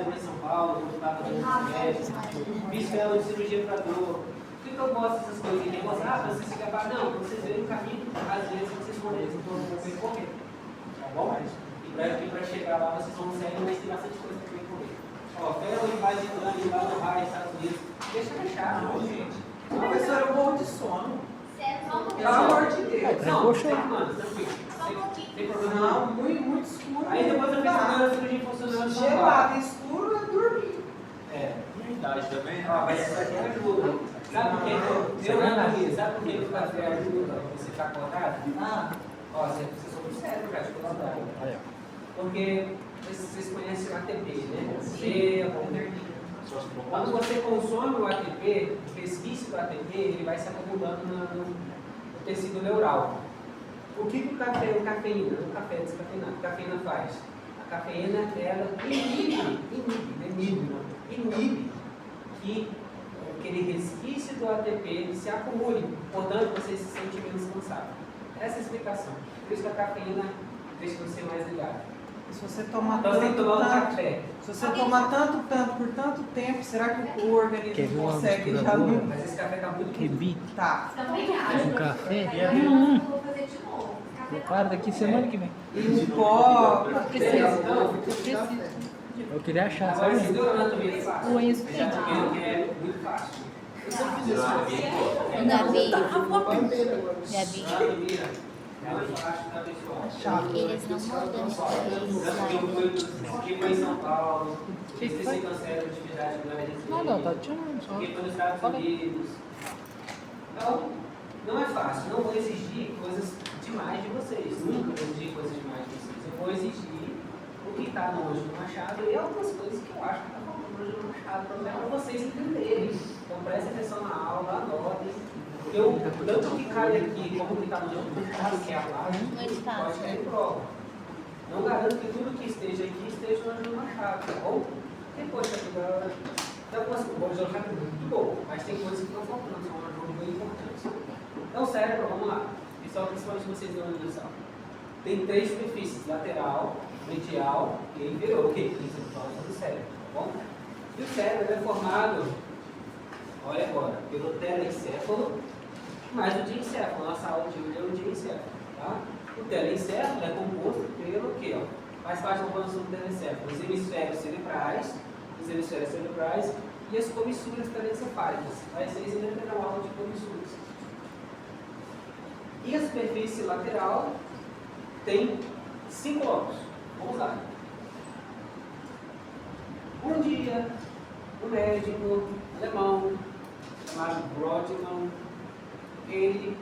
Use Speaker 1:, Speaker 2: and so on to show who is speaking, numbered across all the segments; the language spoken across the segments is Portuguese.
Speaker 1: em São Paulo, quando estava dando médico, fiz fellow de cirurgia para dor. Por que eu gosto dessas coisas? Eu mostrar para vocês se acabar, não, vocês verem o caminho, às vezes vocês vão percorrer, tá bom? E para chegar lá vocês vão sair, mas tem bastante coisa para percorrer. Ó, fellow em base de Dani, lá no Raio, Estados Unidos, deixa fechado, não, gente.
Speaker 2: Professor, eu morro de sono.
Speaker 1: Pelo amor de Deus. Não, tranquilo. Tem problema
Speaker 2: Não, muito escuro.
Speaker 1: Aí depois eu fiz a cirurgia funcionando.
Speaker 2: Gelado, escuro, é dormir.
Speaker 1: É.
Speaker 3: Idade também,
Speaker 1: Ó, mas isso aqui ajuda. Sabe por que eu ando sabe por que o café ajuda você ficar acordado? Ó, você soube o cérebro, cara, de colaborar. Porque vocês conhecem o ATP, né? Quando você consome o ATP, o resquício do ATP, ele vai se acumulando no tecido neural. O que o café, o café descafeinado, a cafeína faz? A cafeína, ela inibe que aquele resquício do ATP se acumule, portanto você se sente menos cansado. Essa é a explicação. Por isso que a cafeína deixa você mais ligado.
Speaker 2: Se você tomar
Speaker 1: então, você tem que tomar um café.
Speaker 2: Se você tomar tanto, por tanto tempo, será que o organismo consegue já não?
Speaker 1: Mas esse café tá muito
Speaker 4: Quebi.
Speaker 2: Tá.
Speaker 4: Um café?
Speaker 5: Vou fazer de novo.
Speaker 4: Para daqui semana que vem.
Speaker 2: E o pó.
Speaker 4: Eu queria achar,
Speaker 1: agora,
Speaker 4: sabe?
Speaker 1: se deu anatomia é fácil.
Speaker 5: Conheço
Speaker 1: Eu já te que é muito fácil. Eu sempre fiz isso.
Speaker 5: Gabi.
Speaker 1: Anatomia é muito fácil, tá, pessoal?
Speaker 5: Eles não mudam os países.
Speaker 1: Porque foi em São Paulo, fiz esse cancelo de atividade do Brasil.
Speaker 4: Não, tá te chamando só.
Speaker 1: Porque foi nos Estados Unidos. Então, não é fácil. Não vou exigir coisas demais de vocês. Nunca vou exigir coisas demais de vocês. Eu vou exigir o que está no Anjo do Machado e algumas coisas que eu acho que está faltando no Anjo do Machado para vocês entenderem. Então prestem atenção na aula, anotem. Tanto que cai aqui como que está no Anjo do Machado, que é a base, pode cair em prova. Não garanto que tudo que esteja aqui esteja no Anjo do Machado, tá bom? Depois, algumas coisas eu já muito bom, mas tem coisas que estão faltando, são um jogo bem importantes. Então, cérebro, vamos lá. Pessoal, principalmente vocês da organização. Tem 3 superfícies, lateral, medial e inferior. O que? Isso é falando do cérebro, tá bom? E o cérebro é formado, olha agora, pelo telencéfalo, mais o diencéfalo. Nossa aula de hoje é o diencéfalo, tá? O telencéfalo é composto pelo quê? Ó? Faz parte da formação do telencéfalo. Os hemisférios cerebrais, e as comissuras telencefálicas. Vai ser isso ainda na aula de comissuras. E a superfície lateral tem 5 lobos. Vamos lá. Um dia, um médico alemão chamado Brodmann, ele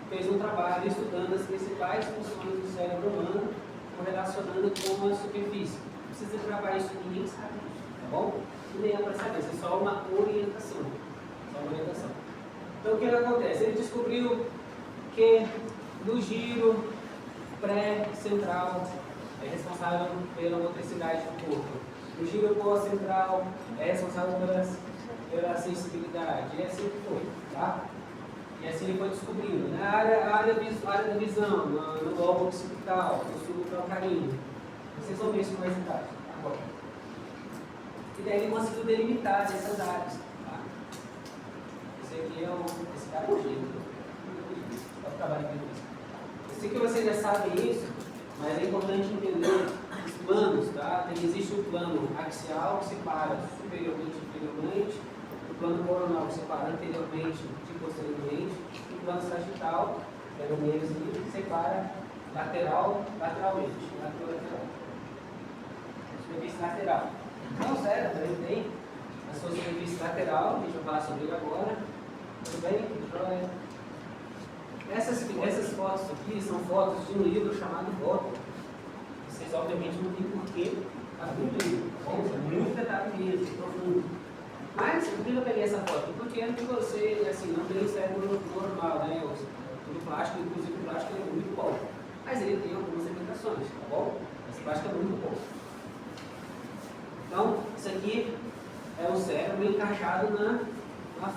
Speaker 1: fez um trabalho estudando as principais funções do cérebro humano, correlacionando com a superfície. Não precisa gravar isso, ninguém sabe disso, tá bom? E nem é para saber, isso é só uma orientação. Então o que acontece? Ele descobriu que no giro pré-central é responsável pela motricidade do corpo. O giro pós-central é responsável pela sensibilidade. E assim foi, tá? E assim ele foi descobrindo. Na área da visão, no lobo occipital, no subcalcaríneo. Vocês vão ver isso mais detalhes agora. E daí ele conseguiu delimitar essas áreas. Tá? Esse aqui é esse cara é um gênio. Eu sei que vocês já sabem isso, mas é importante entender os planos, tá? Existe o plano axial que separa superiormente e inferiormente, o plano coronal que separa anteriormente e posteriormente, e o plano sagital, que é no meio que separa lateralmente, lateral. Superfície lateral. Então o cérebro ele tem a sua superfície lateral, que a gente vai falar sobre ele agora. Tudo bem? Joia. Essas fotos aqui são fotos de um livro chamado Voto. Vocês obviamente não têm porquê abrir o livro, tá bom? É muito detalhe mesmo, profundo. Mas por que eu peguei essa foto? Porque é que você assim, não tem cérebro normal, né? Tudo plástico, inclusive o plástico é muito bom. Mas ele tem algumas limitações, tá bom? Esse plástico é muito bom. Então, isso aqui é o cérebro encaixado na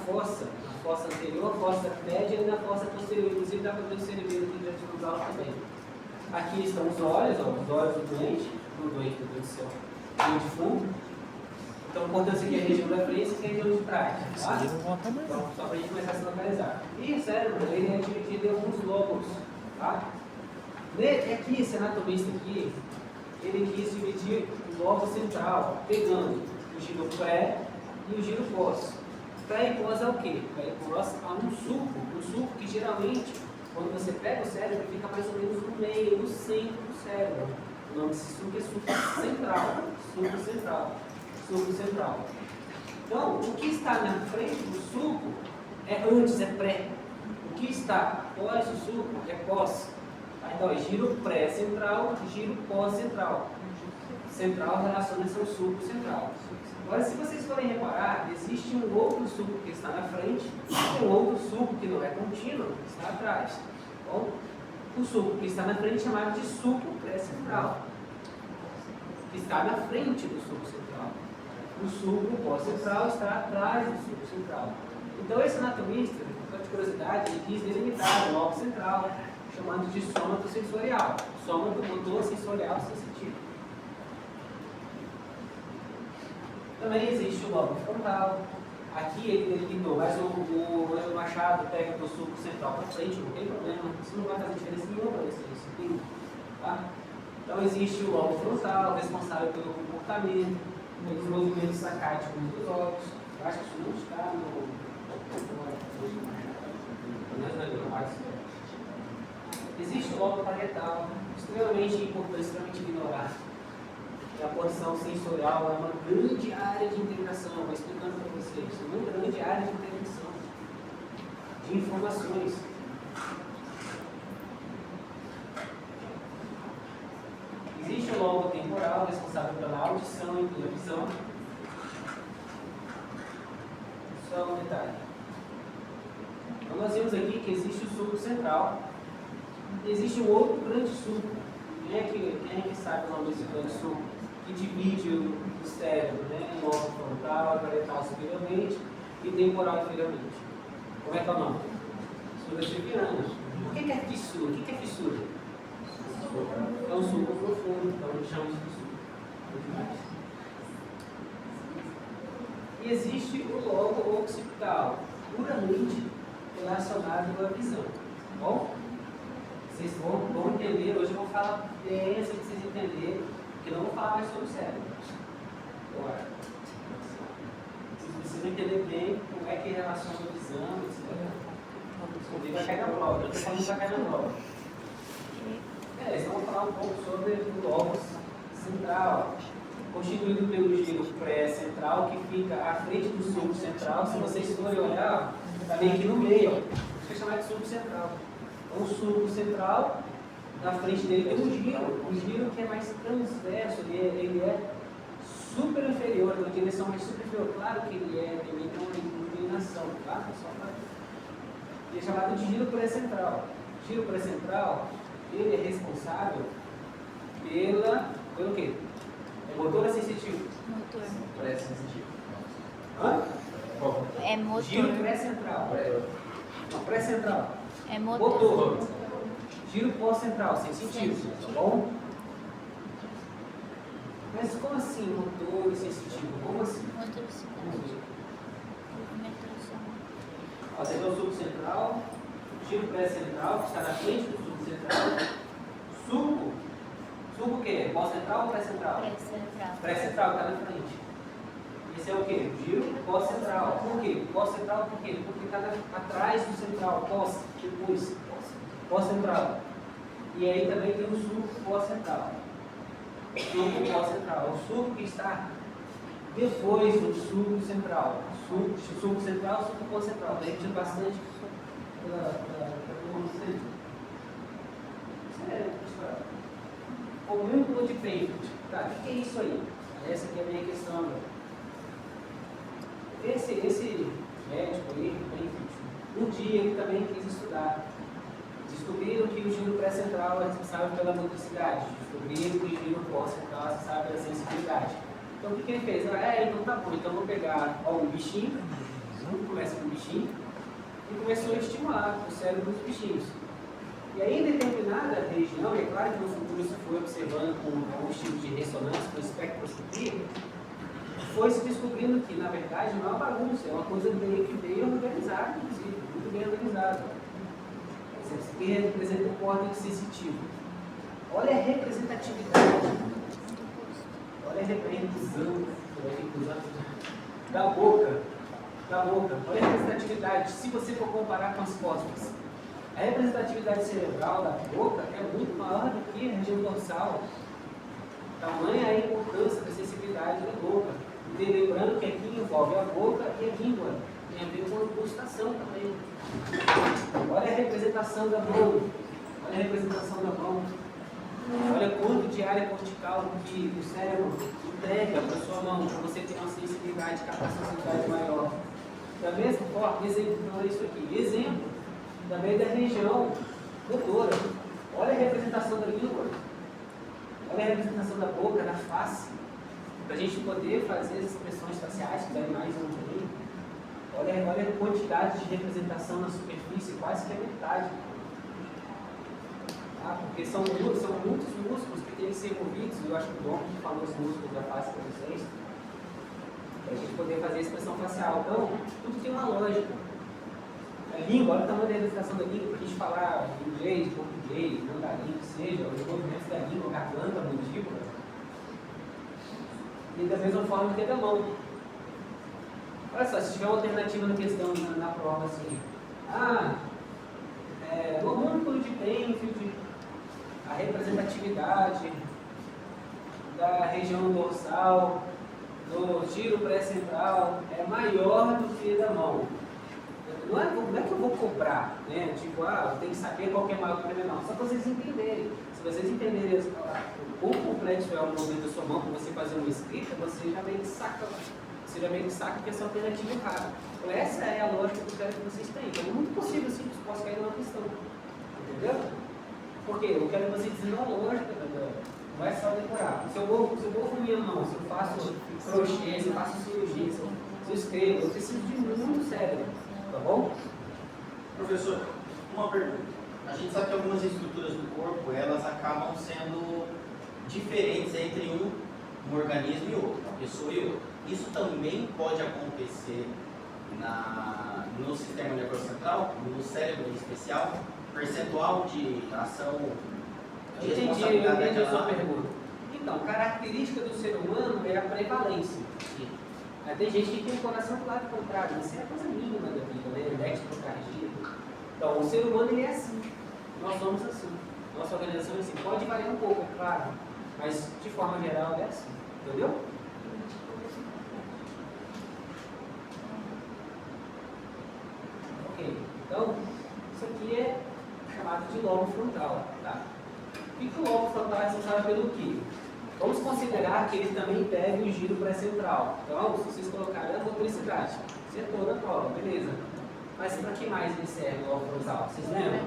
Speaker 1: fossa anterior, a fossa média e na fossa posterior. Inclusive dá para ver o cerebelo aqui já tivemos aula também. Aqui estão os olhos, ó, os olhos do doente, meu Deus do céu, de fundo. Então, portanto, isso aqui é a região da frente, isso aqui é a região de trás. Tá?
Speaker 4: Vocês não vão estar mais.
Speaker 1: Então, só para a gente começar a se localizar. E o cérebro, ele é dividido em alguns lobos. Tá? Aqui, esse anatomista aqui, ele quis dividir o lobo central, pegando o giro pré e o giro pós. Pré e pós é o quê? Pré e pós é um suco que geralmente, quando você pega o cérebro, fica mais ou menos no meio, no centro do cérebro. O nome desse suco é suco central. Suco central. Suco central. Então, o que está na frente do suco é antes, é pré. O que está após o suco é pós. Então, é giro pré-central, giro pós-central. Central relaciona-se ao suco central. Agora, se vocês forem reparar, existe um outro suco que está na frente e um outro suco que não é contínuo, que está atrás. Bom, o suco que está na frente é chamado de suco pré-central, que está na frente do suco central. O suco pós-central está atrás do suco central. Então, esse anatomista, de curiosidade, ele quis delimitar o lobo central, chamando de sômato sensorial. Sômato, motor sensorial sensitivo. Também existe o lobo frontal. Aqui ele delimitou, mas o Machado pega do suco central para frente, não tem problema. Isso não vai fazer diferença nenhuma para vocês. Tá? Então existe o lobo frontal, responsável pelo comportamento, pelo desenvolvimento sacático dos olhos. Eu acho que isso não está no existe o lobo parietal, extremamente importante, extremamente ignorado. A porção sensorial é uma grande área de integração, vou explicando para vocês, uma grande área de integração de informações. Existe o lobo temporal, responsável pela audição e pela visão. Só um detalhe. Então nós vimos aqui que existe o suco central, existe um outro grande suco. Quem é que sabe o nome desse grande suco? Que divide o cérebro, né? Em lobo frontal, parietal superiormente e temporal inferiormente. Como é que é o nome? Fissura civiana. Por que é fissura? O que é fissura? É um suco profundo, então a gente chama de fissura. E existe o lobo occipital, puramente relacionado à visão. Bom? Vocês vão entender, hoje eu vou falar bem assim que vocês entenderem, porque não vou falar mais sobre o cérebro. Agora, vocês precisam entender bem como é que relaciona a visão, etc. Vai cair na prova, eu estou falando que vai cair na prova. Então vamos falar um pouco sobre o lobo central, constituído pelo giro pré-central, que fica à frente do suco central. Se vocês forem olhar, está bem aqui no meio, isso é chamado de suco central. Então, o suco central, na frente dele tem um giro que é mais transverso, ele é super inferior, na direção mais super inferior. Claro que ele também tem uma inclinação, tá? Ele é chamado de giro pré-central. Giro pré-central, ele é responsável pelo quê? É motor ou sensitivo?
Speaker 5: Motor.
Speaker 1: Pré-sensitivo. Hã?
Speaker 5: É motor.
Speaker 1: Giro pré-central. Não, pré-central.
Speaker 5: É motor.
Speaker 1: Motor. Giro pós-central, sensitivo. Tá bom? Mas como assim motor e sensitivo? Como assim?
Speaker 5: Motor.
Speaker 1: Vamos ver.
Speaker 5: Movimentação.
Speaker 1: Ó, você vê o suco central, giro pré-central, que está na frente do suco central. Suco o quê? Pós-central ou pré-central?
Speaker 5: Pré-central.
Speaker 1: Pré-central está na frente. Esse é o quê? Giro pós-central. Por quê? Pós-central por quê? Porque está atrás do central, pós, depois. Pós-central. E aí também tem o suco pós-central. Suco pós-central. O suco que está depois do suco central. Suco central, suco pós-central. Daí repetindo bastante para todo mundo entender. Isso é, pessoal. Homúnculo de Painford. Tá, o que é isso aí? Essa aqui é a minha questão agora. Esse médico aí, um dia ele também quis estudar. Descobriram que o giro pré-central é responsável pela motricidade. Descobriram que o giro pós-central é responsável pela sensibilidade. Então o que ele fez? Então tá bom, então vou pegar um bichinho, começa com um bichinho, e começou a estimular o cérebro dos bichinhos. E aí, em determinada região, e é claro que no futuro isso foi observando com alguns tipos de ressonância, com espectroscopia, foi se descobrindo que, na verdade, não é uma bagunça, é uma coisa bem organizada, inclusive, muito bem organizada. Você que representa o córtex sensitivo. Olha a representatividade. Olha a representação da boca. Olha a representatividade. Se você for comparar com as costas, a representatividade cerebral da boca é muito maior do que a região dorsal. Tamanha a importância da sensibilidade da boca. E lembrando que aqui envolve a boca e a língua. Tem a ver com a gustação também. Olha a representação da mão. Olha a representação da mão. Olha quanto de área cortical que o cérebro entrega para a sua mão, para você ter uma sensibilidade, capacidade maior. Da mesma forma, exemplo isso aqui. Exemplo também da região motora. Olha a representação da língua. Olha a representação da boca, da face. Para a gente poder fazer as expressões faciais que os animais não têm. Olha a quantidade de representação na superfície, quase que a metade. Porque são muitos músculos que têm que ser movidos. Eu acho que o Dom falou os músculos da face para vocês. Para a gente poder fazer a expressão facial. Então, tudo tem uma lógica. A língua, olha o tamanho da representação da língua, para a gente falar inglês, português, mandarim, que seja, os movimentos da língua, garganta, mandíbula. E da mesma forma que é da mão. Olha só, se tiver uma alternativa na questão na prova assim, o músculo de Penfield, a representatividade da região dorsal, do giro pré-central é maior do que da mão. Não é que eu vou cobrar, né? Tipo, eu tenho que saber qual que é maior que o primeiro, não. Só para vocês entenderem. Se vocês entenderem o quão complexo é o movimento da sua mão para você fazer uma escrita, você já meio que saca que essa alternativa é errada. Então, essa é a lógica que eu quero que vocês tenham. Então, é muito possível assim, que possa cair numa questão. Entendeu? Porque eu quero que vocês desenvolvam a lógica, não é só decorar. Se eu vou com minha mão, se eu faço crochê, se eu faço cirurgia, se eu escrevo, eu preciso de muito cérebro. Tá bom?
Speaker 3: Professor, uma pergunta. A gente sabe que algumas estruturas do corpo, elas acabam sendo diferentes entre um organismo e outro, uma pessoa e outra. Isso também pode acontecer no sistema nervoso central, no cérebro em especial, percentual de ação de
Speaker 1: Eu entendi
Speaker 3: responsabilidade
Speaker 1: a sua pergunta. Então, característica do ser humano é a prevalência. Tem gente que tem o coração do lado contrário, isso é a coisa mínima da vida, né? Dextrocardia. Então, o ser humano ele é assim. Nós somos assim. Nossa organização é assim. Pode variar um pouco, é claro, mas de forma geral é assim. Entendeu? Ok. Então, isso aqui é chamado de lobo frontal. Tá? O que o lobo frontal é responsável pelo quê? Vamos considerar que ele também pega o giro pré-central. Então, se vocês colocarem a motricidade, setor da prova, beleza. Mas para que mais ele serve o lobo frontal? Vocês lembram?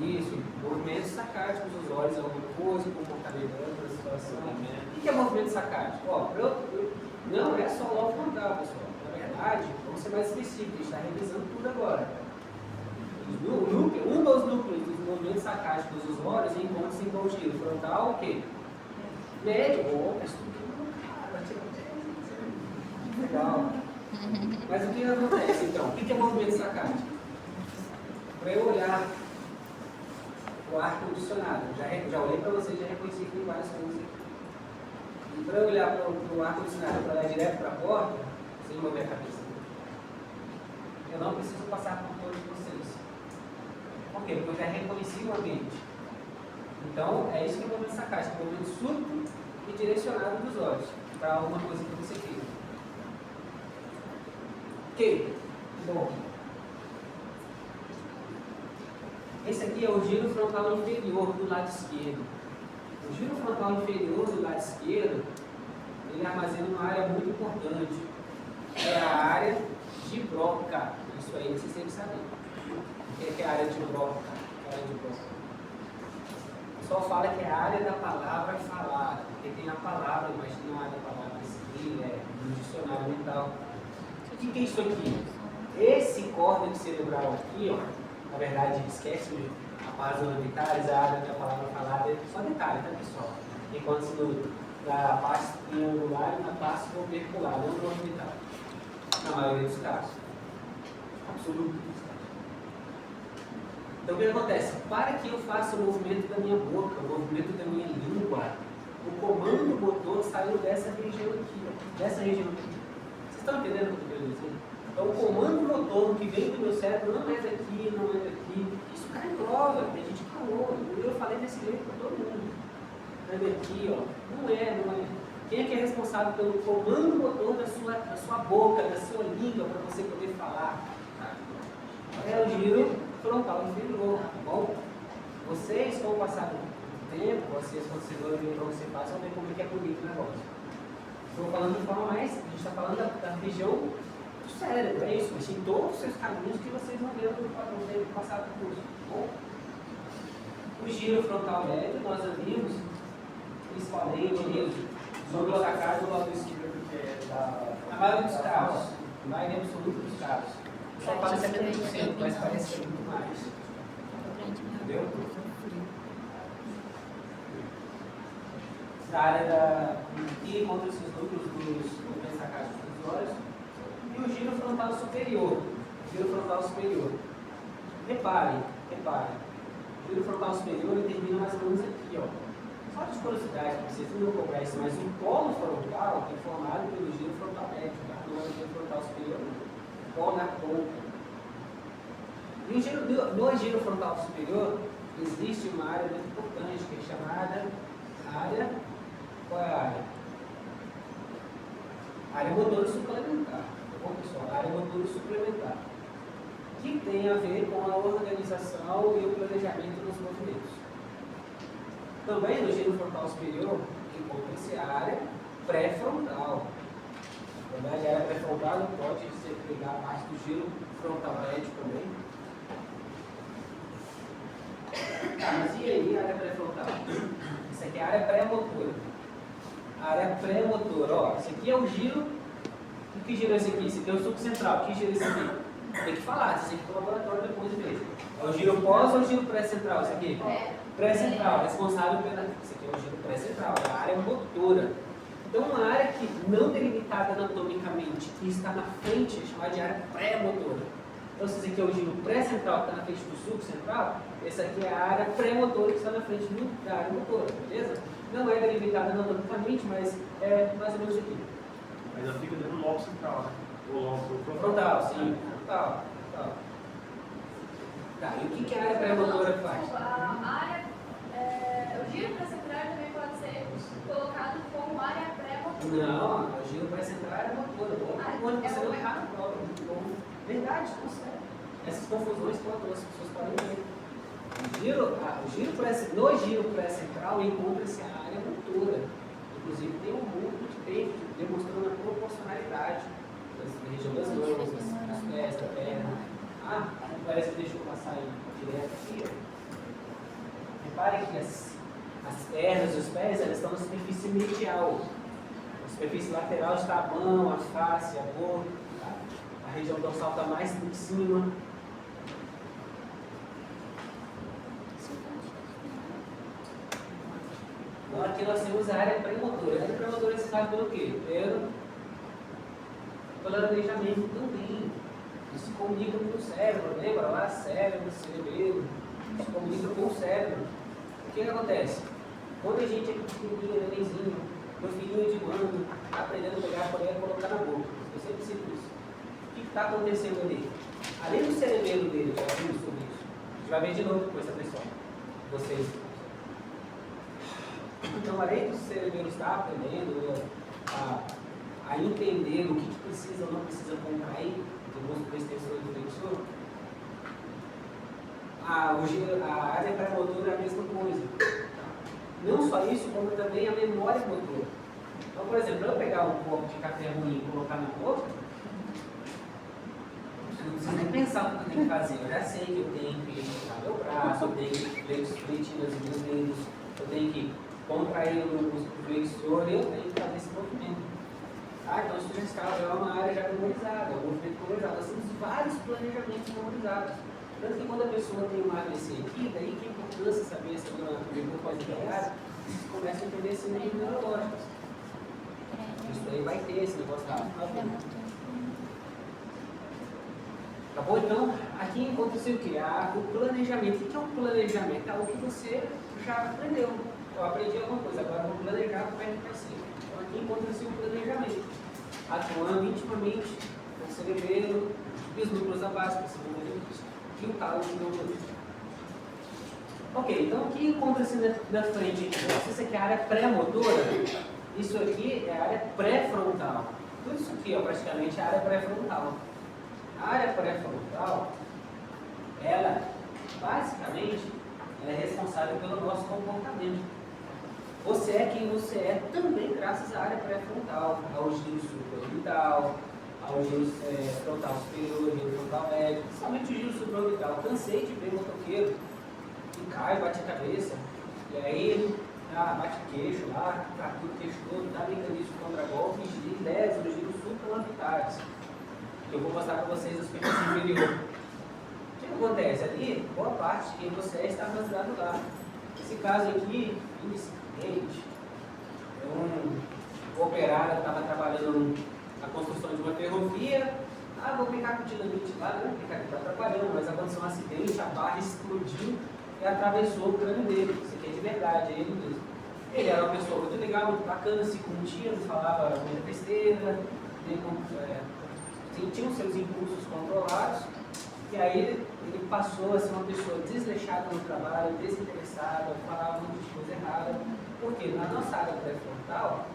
Speaker 1: Isso, movimentos sacáticos dos olhos, alguma coisa, comportamento da situação. O que é movimento sacático? Não é só o lobo frontal, pessoal. Na verdade, vamos ser mais específicos, a gente está revisando tudo agora. Um dos núcleos dos movimentos sacáticos dos olhos encontra-se em qual giro? Frontal o quê? Médio. Legal. Mas o que acontece então? O que é movimento sacático? Para eu olhar o ar condicionado, já olhei para vocês, já reconheci que tem várias coisas aqui. E para eu olhar para o ar condicionado, para olhar direto para a porta, sem mover a cabeça, eu não preciso passar por todos vocês. Por quê? Porque eu já reconheci o ambiente. Então, é isso que é o movimento sacático, o movimento súbito e direcionado dos olhos, para alguma coisa que você queira. Ok? Bom. Esse aqui é o giro frontal inferior do lado esquerdo. O giro frontal inferior do lado esquerdo, ele armazena uma área muito importante. É a área de Broca. Isso aí vocês têm que saber. O que é a área de Broca? O pessoal fala que é a área da palavra falada, porque tem a palavra, mas não é da palavra escrita, no dicionário mental. O que é isso aqui? Esse córtex cerebral aqui, ó, na verdade, esquece a base orbitais, a área da palavra falada, é só detalhe, tá pessoal? Enquanto na face triangular e na face orbicular, não no orbital. Na maioria dos casos. Absoluto dos casos. Então o que acontece? Para que eu faça o movimento da minha boca, o movimento da minha língua, o comando motor saiu dessa região aqui, ó, dessa região aqui. Vocês estão entendendo o que eu quero dizer? Então o comando motor que vem do meu cérebro não é daqui, não é daqui. Isso cai em prova, a gente falou. Eu falei desse jeito para todo mundo. Não é daqui, ó. Não é. Quem é que é responsável pelo comando motor da sua boca, da sua língua, para você poder falar? É o giro frontal inferior, tá bom? Vocês, com o passar do tempo, vocês, quando vocês vão ver, você faz, vão ver como é que é bonito o negócio. Estou falando de forma mais, a gente está falando da região do cérebro, é isso, mas em todos os seus caminhos que vocês vão ver no tempo passado do curso, tá bom? O giro frontal médio, nós vimos, principalmente, sobre o atacar do lado esquerdo, que é na maioria dos casos, na maioria absoluta dos casos. Só fala 70%, mas parece que é muito mais. Entendeu? Da área que encontra esses núcleos dos sacados decisórios. E o giro frontal superior. Reparem. O giro frontal superior ele termina mais ou menos aqui, ó. Só de curiosidade, para vocês não vão cobrar isso, mas o polo frontal é formado pelo giro frontal médio, tá? Não é o giro frontal superior, não. O polo na ponta. E no giro frontal superior, existe uma área muito importante, que é chamada área. Qual é a área? Área motora suplementar. Tá bom, pessoal? Área motora suplementar. Que tem a ver com a organização e o planejamento dos movimentos. Também no giro frontal superior encontra-se a área pré-frontal. Na verdade, a área pré-frontal não pode ser pegar a parte do giro frontal médio também. Tá, mas e aí a área pré-frontal? Isso aqui é a área pré-motora. A área pré-motora, ó, esse aqui é o giro. O que gira esse aqui? Esse aqui é o suco central. O que gira esse aqui? Tem que falar, esse aqui é o laboratório depois de vez. É o giro pós ou o giro pré-central? Esse aqui? Pré-central, responsável pela. Esse aqui é o giro pré-central, é a área motora. Então, uma área que não delimitada anatomicamente, que está na frente, é chamada de área pré-motora. Então, se esse aqui é o giro pré-central, que está na frente do suco central, essa aqui é a área pré-motora, que está na frente da área motora, beleza? Não é delimitada anatomicamente, mas é mais ou menos aqui.
Speaker 6: Mas ela fica dentro do lobo central, né? O lobo
Speaker 1: Frontal, sim. Frontal. Tá, e o que a área pré-motora faz?
Speaker 7: O giro pré-central também pode ser colocado como área pré-motora.
Speaker 1: Não, o giro pré-central é motora. Onde você não errar na prova. Verdade, não sei. Essas confusões todas as pessoas podem ver. No giro pré-central encontra-se a área motora. Inclusive tem um músculo de peito demonstrando a proporcionalidade da região das mãos, dos pés, da perna. Parece que deixou passar aí direto aqui. Reparem que as pernas e os pés elas estão na superfície medial. A superfície lateral está a mão, a face, a boca. Tá? A região dorsal está mais em cima. Agora aqui nós temos a área pré-motora. A área pré-motora se sabe pelo quê? Pelo planejamento também. Isso se comunica com o cérebro, lembra lá? Cérebro, cerebelo. Se comunica com o cérebro. O que acontece? Quando a gente é pequenininho, nenenzinho, meu filhinho de mano, aprendendo a pegar a colher e colocar na boca. Eu sempre sinto isso. O que está acontecendo ali? Além do cerebelo dele, já vimos sobre isso. A gente vai ver de novo depois, tá, pessoal? Vocês. Então, além do cerebelo estar aprendendo a entender o que precisa ou não precisa contrair, do músculo extensor e flexor, a área pré-motora é a mesma coisa. Não só isso, como também a memória motora. Então, por exemplo, eu pegar um copo de café ruim e colocar na boca, eu não preciso nem pensar o que eu tenho que fazer. Eu já sei que eu tenho que esticar meu braço, eu tenho que ler os fletinas dos meus dedos, eu tenho que contrair o músculo flexor e eu tenho que fazer esse movimento. Então isso já é uma área já memorizada, um movimento memorizado. Nós temos vários planejamentos memorizados. Tanto que quando a pessoa tem um AVC aqui, daí que é importância saber essa anatomia pode criar, vocês começam a entender esse nível neurológico. Isso aí vai ter esse negócio da Tá bom? Então, aqui encontra-se o quê? O planejamento. O que é um planejamento? É algo que você já aprendeu. Eu aprendi alguma coisa, agora eu vou planejar como é que vai ser. Então, aqui encontra-se o planejamento. Atuando intimamente com o cerebelo e os núcleos da base, que são e o talo de neurônio. Ok, então o que encontra-se na frente aqui? Isso aqui é a área pré-motora. Isso aqui é a área pré-frontal. Tudo isso aqui, ó, praticamente, é a área pré-frontal. A área pré-frontal, ela, basicamente, ela é responsável pelo nosso comportamento. Você é quem você é também graças à área pré-frontal, ao giro supraorbital, ao giro frontal superior, giro frontal médio, principalmente o giro supraorbital. Cansei de ver motoqueiro que cai, bate a cabeça, e aí ele bate o queixo lá, fratura o queixo todo, dá mecanismo contra golpe e lesa os giros supraorbitais. Eu vou mostrar para vocês a superfície inferior. O que acontece? Ali, boa parte de quem você é está baseado lá. Esse caso aqui, inicialmente, um operário estava trabalhando na construção de uma ferrovia. Vou brincar com o dinamite lá, não brincar, ele está trabalhando, mas aconteceu um acidente, a barra explodiu e atravessou o crânio dele. Isso aqui é de verdade, é ele mesmo. Ele era uma pessoa muito legal, muito bacana, se contia, não falava muita besteira, tinha os seus impulsos controlados, e aí ele passou a ser uma pessoa desleixada no trabalho, desinteressada, falava um monte de coisa errada, porque na nossa área pré-frontal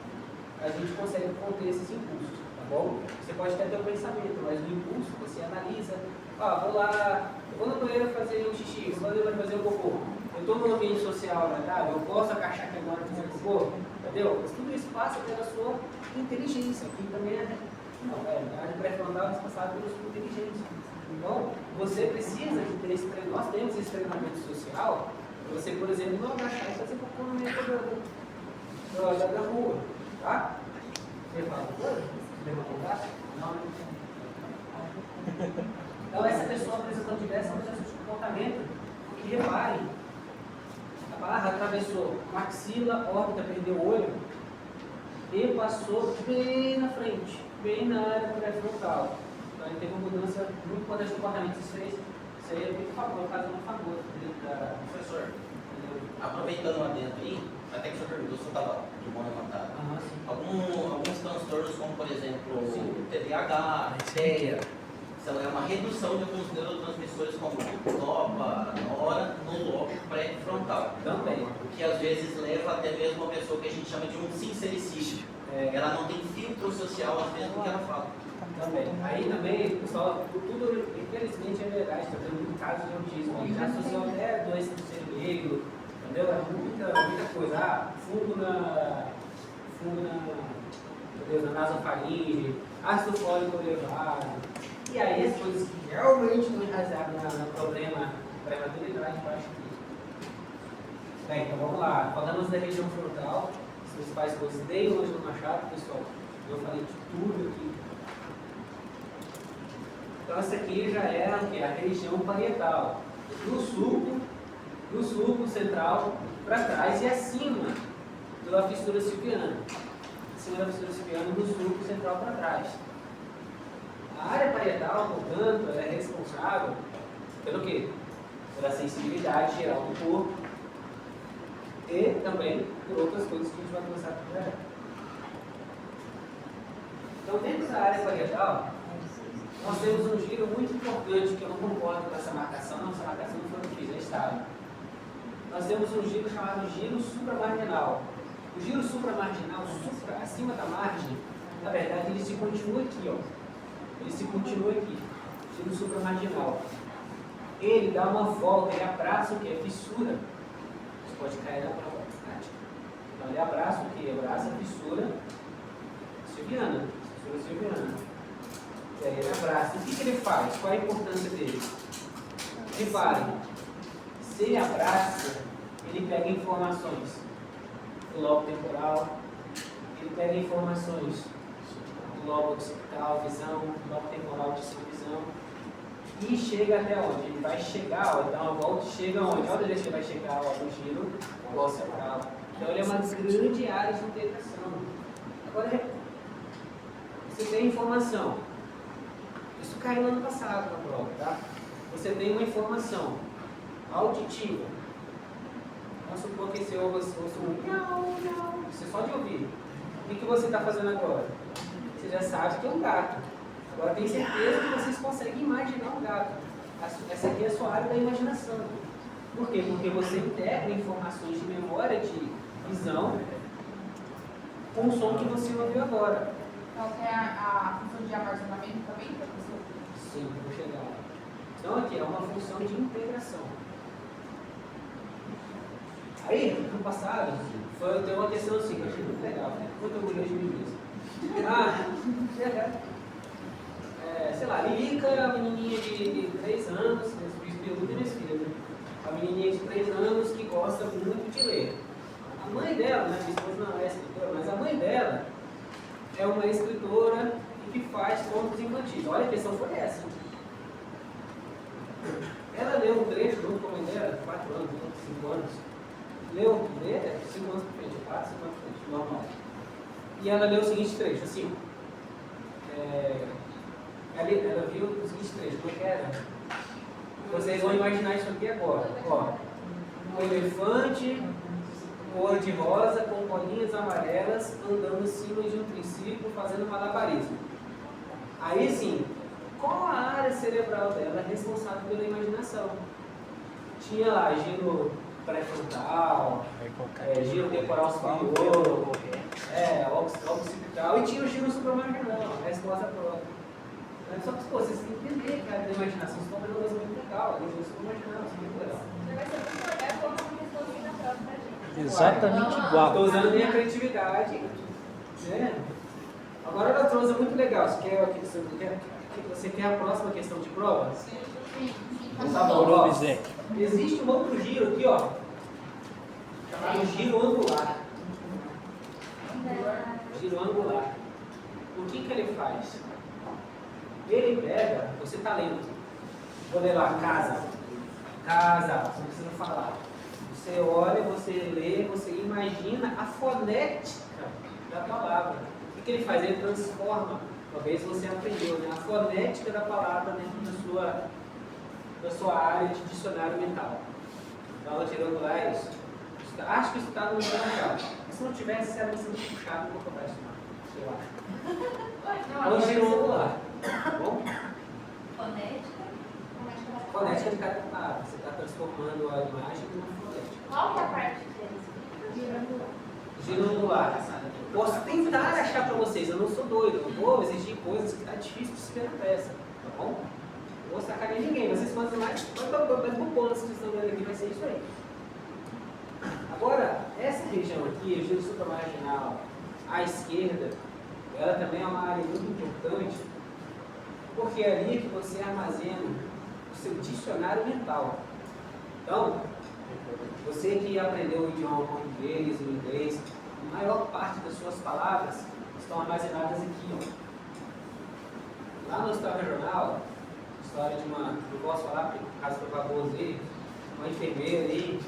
Speaker 1: a gente consegue conter esses impulsos, tá bom? Você pode até ter o pensamento, mas o impulso você analisa, vou lá, eu vou no banheiro fazer um xixi, vou no banheiro fazer um cocô, eu estou num ambiente social agradável, eu posso agachar aqui agora e fazer cocô, entendeu? Mas tudo isso passa pela sua inteligência, que também é. Não, a área pré-frontal é responsável pela sua inteligência. Então, você precisa de ter esse treinamento. Nós temos esse treinamento social para você, por exemplo, não agachar e fazer cocô no meio da rua. Tá? Você fala, não. Então, essa pessoa apresentando diversas mudanças de comportamento, que reparem, a barra atravessou maxila, órbita, perdeu o olho e passou bem na frente, bem na área pré-frontal. Então ele teve uma mudança muito importante de comportamento. Isso aí é muito favor, fazendo um favor.
Speaker 3: Professor, aproveitando lá dentro aí, até que o senhor perguntou se eu estava de mão levantada. Alguns transtornos, como por exemplo o TDAH, TEA, é uma redução de alguns neurotransmissores como dopa, nora, no lobo pré-frontal.
Speaker 1: Também.
Speaker 3: O que às vezes leva até mesmo uma pessoa que a gente chama de um sincericídio. Ela não tem filtro social, às vezes, do que ela fala.
Speaker 1: Também. Aí também, pessoal, tudo, infelizmente, é verdade, está tendo muito caso de autismo. Já associou até doença do cerebelo, entendeu? É muita coisa. Fungo na nasofaringe, ácido fólico elevado. E aí as coisas que realmente estão enraizadas no problema prematuridade, eu acho que. Bem, então vamos lá. Falamos da região frontal, as principais coisas desde o Ângelo Machado, pessoal. Eu falei de tudo aqui. Então essa aqui já é a região parietal. Do sulco central para trás e acima da fissura silviana. Acima da fissura silviana, do sulco central para trás. A área parietal, portanto, ela é responsável pelo quê? Pela sensibilidade geral do corpo e também por outras coisas que a gente vai começar a trabalhar. Então, dentro da área parietal, nós temos um giro muito importante, que eu não concordo com essa marcação, não, essa marcação não foi o que fiz, é estável. Nós temos um giro chamado giro supramarginal. O giro supramarginal, acima da margem, na verdade, ele se continua aqui, ó. Ele se continua aqui, giro supramarginal. Ele dá uma volta, ele abraça o que? A fissura. Você pode cair na prova prática. Então, ele abraça o que? Abraça a fissura silviana. E aí ele abraça. O que ele faz? Qual a importância dele? Reparem, se ele abraça, ele pega informações do lobo temporal, ele pega informações do lobo occipital, visão, do lobo temporal, visão, e chega até onde? Ele vai chegar, ó, dá uma volta e chega onde? Olha onde ele vai chegar, ó, no giro glossaral. Então ele é uma grande área de integração. Agora, você tem informação. Isso caiu no ano passado na prova, tá? Você tem uma informação auditiva. Vamos supor que esse ouça um não, você só de ouvir. O que você está fazendo agora? Você já sabe que é um gato. Agora tem certeza que vocês conseguem imaginar um gato. Essa aqui é a sua área da imaginação. Por quê? Porque você integra informações de memória, de visão, com o som que você ouviu agora.
Speaker 8: Então tem a função de armazenamento também, professor?
Speaker 1: Sim, eu vou chegar lá. Então aqui é uma função de integração. Aí, no passado, tem uma questão assim, que eu achei muito legal, né? Muito orgulhoso de mim mesmo. Sei lá, Lilica, a menininha de 3 anos, esse peludo minhas filhas, né? A menininha de 3 anos que gosta muito de ler. A mãe dela, né? Minha esposa não é escritora, mas a mãe dela é uma escritora que faz contos infantis. Olha, a questão foi essa. Ela leu um trecho junto com a mãe dela, 4 anos, 5 anos. Leu 5 anos para frente, 4, 5 anos para frente, normal. E ela leu o seguinte trecho, assim. Ela viu o seguinte trecho, como é que era? Vocês vão imaginar isso aqui agora. Ó, um elefante cor de rosa com bolinhas amarelas andando em cima de um triciclo fazendo malabarismo. Aí sim, qual a área cerebral dela responsável pela imaginação? Tinha lá giro pré-frontal, giro temporal superior, occipital, e tinha o giro supramarginal, a resposta própria. Só que vocês têm que entender que a área da imaginação se torna uma coisa muito legal, a giro supramarginal, isso é muito legal.
Speaker 7: Vai ser muito legal como uma resposta na prova pra gente.
Speaker 4: Exatamente igual.
Speaker 1: Estou usando minha criatividade, né? Agora ela trouxe muito legal. Você quer a próxima questão de prova?
Speaker 8: Sim.
Speaker 1: Tá bom, ó. Existe um outro giro aqui, ó, chamado giro angular. Giro angular. O que ele faz? Ele pega, você está lendo. Vou ler lá, casa. Casa, você não precisa falar. Você olha, você lê, você imagina a fonética da palavra. O que ele faz? Ele transforma, talvez você aprendeu, né? A fonética da palavra dentro da sua área de dicionário mental. Então, ela tirando lá isso. Acho que isso está no meu mercado. Se não tivesse, será que muito puxado, não vou comprar isso não. Eu acho. Então, girou lá. Tá bom?
Speaker 7: Fonética.
Speaker 1: Fonética de cada palavra. Você está transformando a imagem em uma fonética.
Speaker 7: Qual que é a parte deles?
Speaker 1: Giro angular. Posso tentar achar para vocês, eu não sou doido, eu vou exigir coisas que está difícil de se ver na peça, tá bom? Não vou sacanear ninguém, vocês mandam mais bobões que estão vendo aqui, vai ser isso aí. Agora, essa região aqui, o giro supramarginal à esquerda, ela também é uma área muito importante, porque é ali que você armazena o seu dicionário mental. Então, você que aprendeu o idioma português, o inglês, a maior parte das suas palavras estão armazenadas aqui, ó. Lá no História Regional, história de uma, não posso falar porque o caso foi famoso aí, uma enfermeira aí,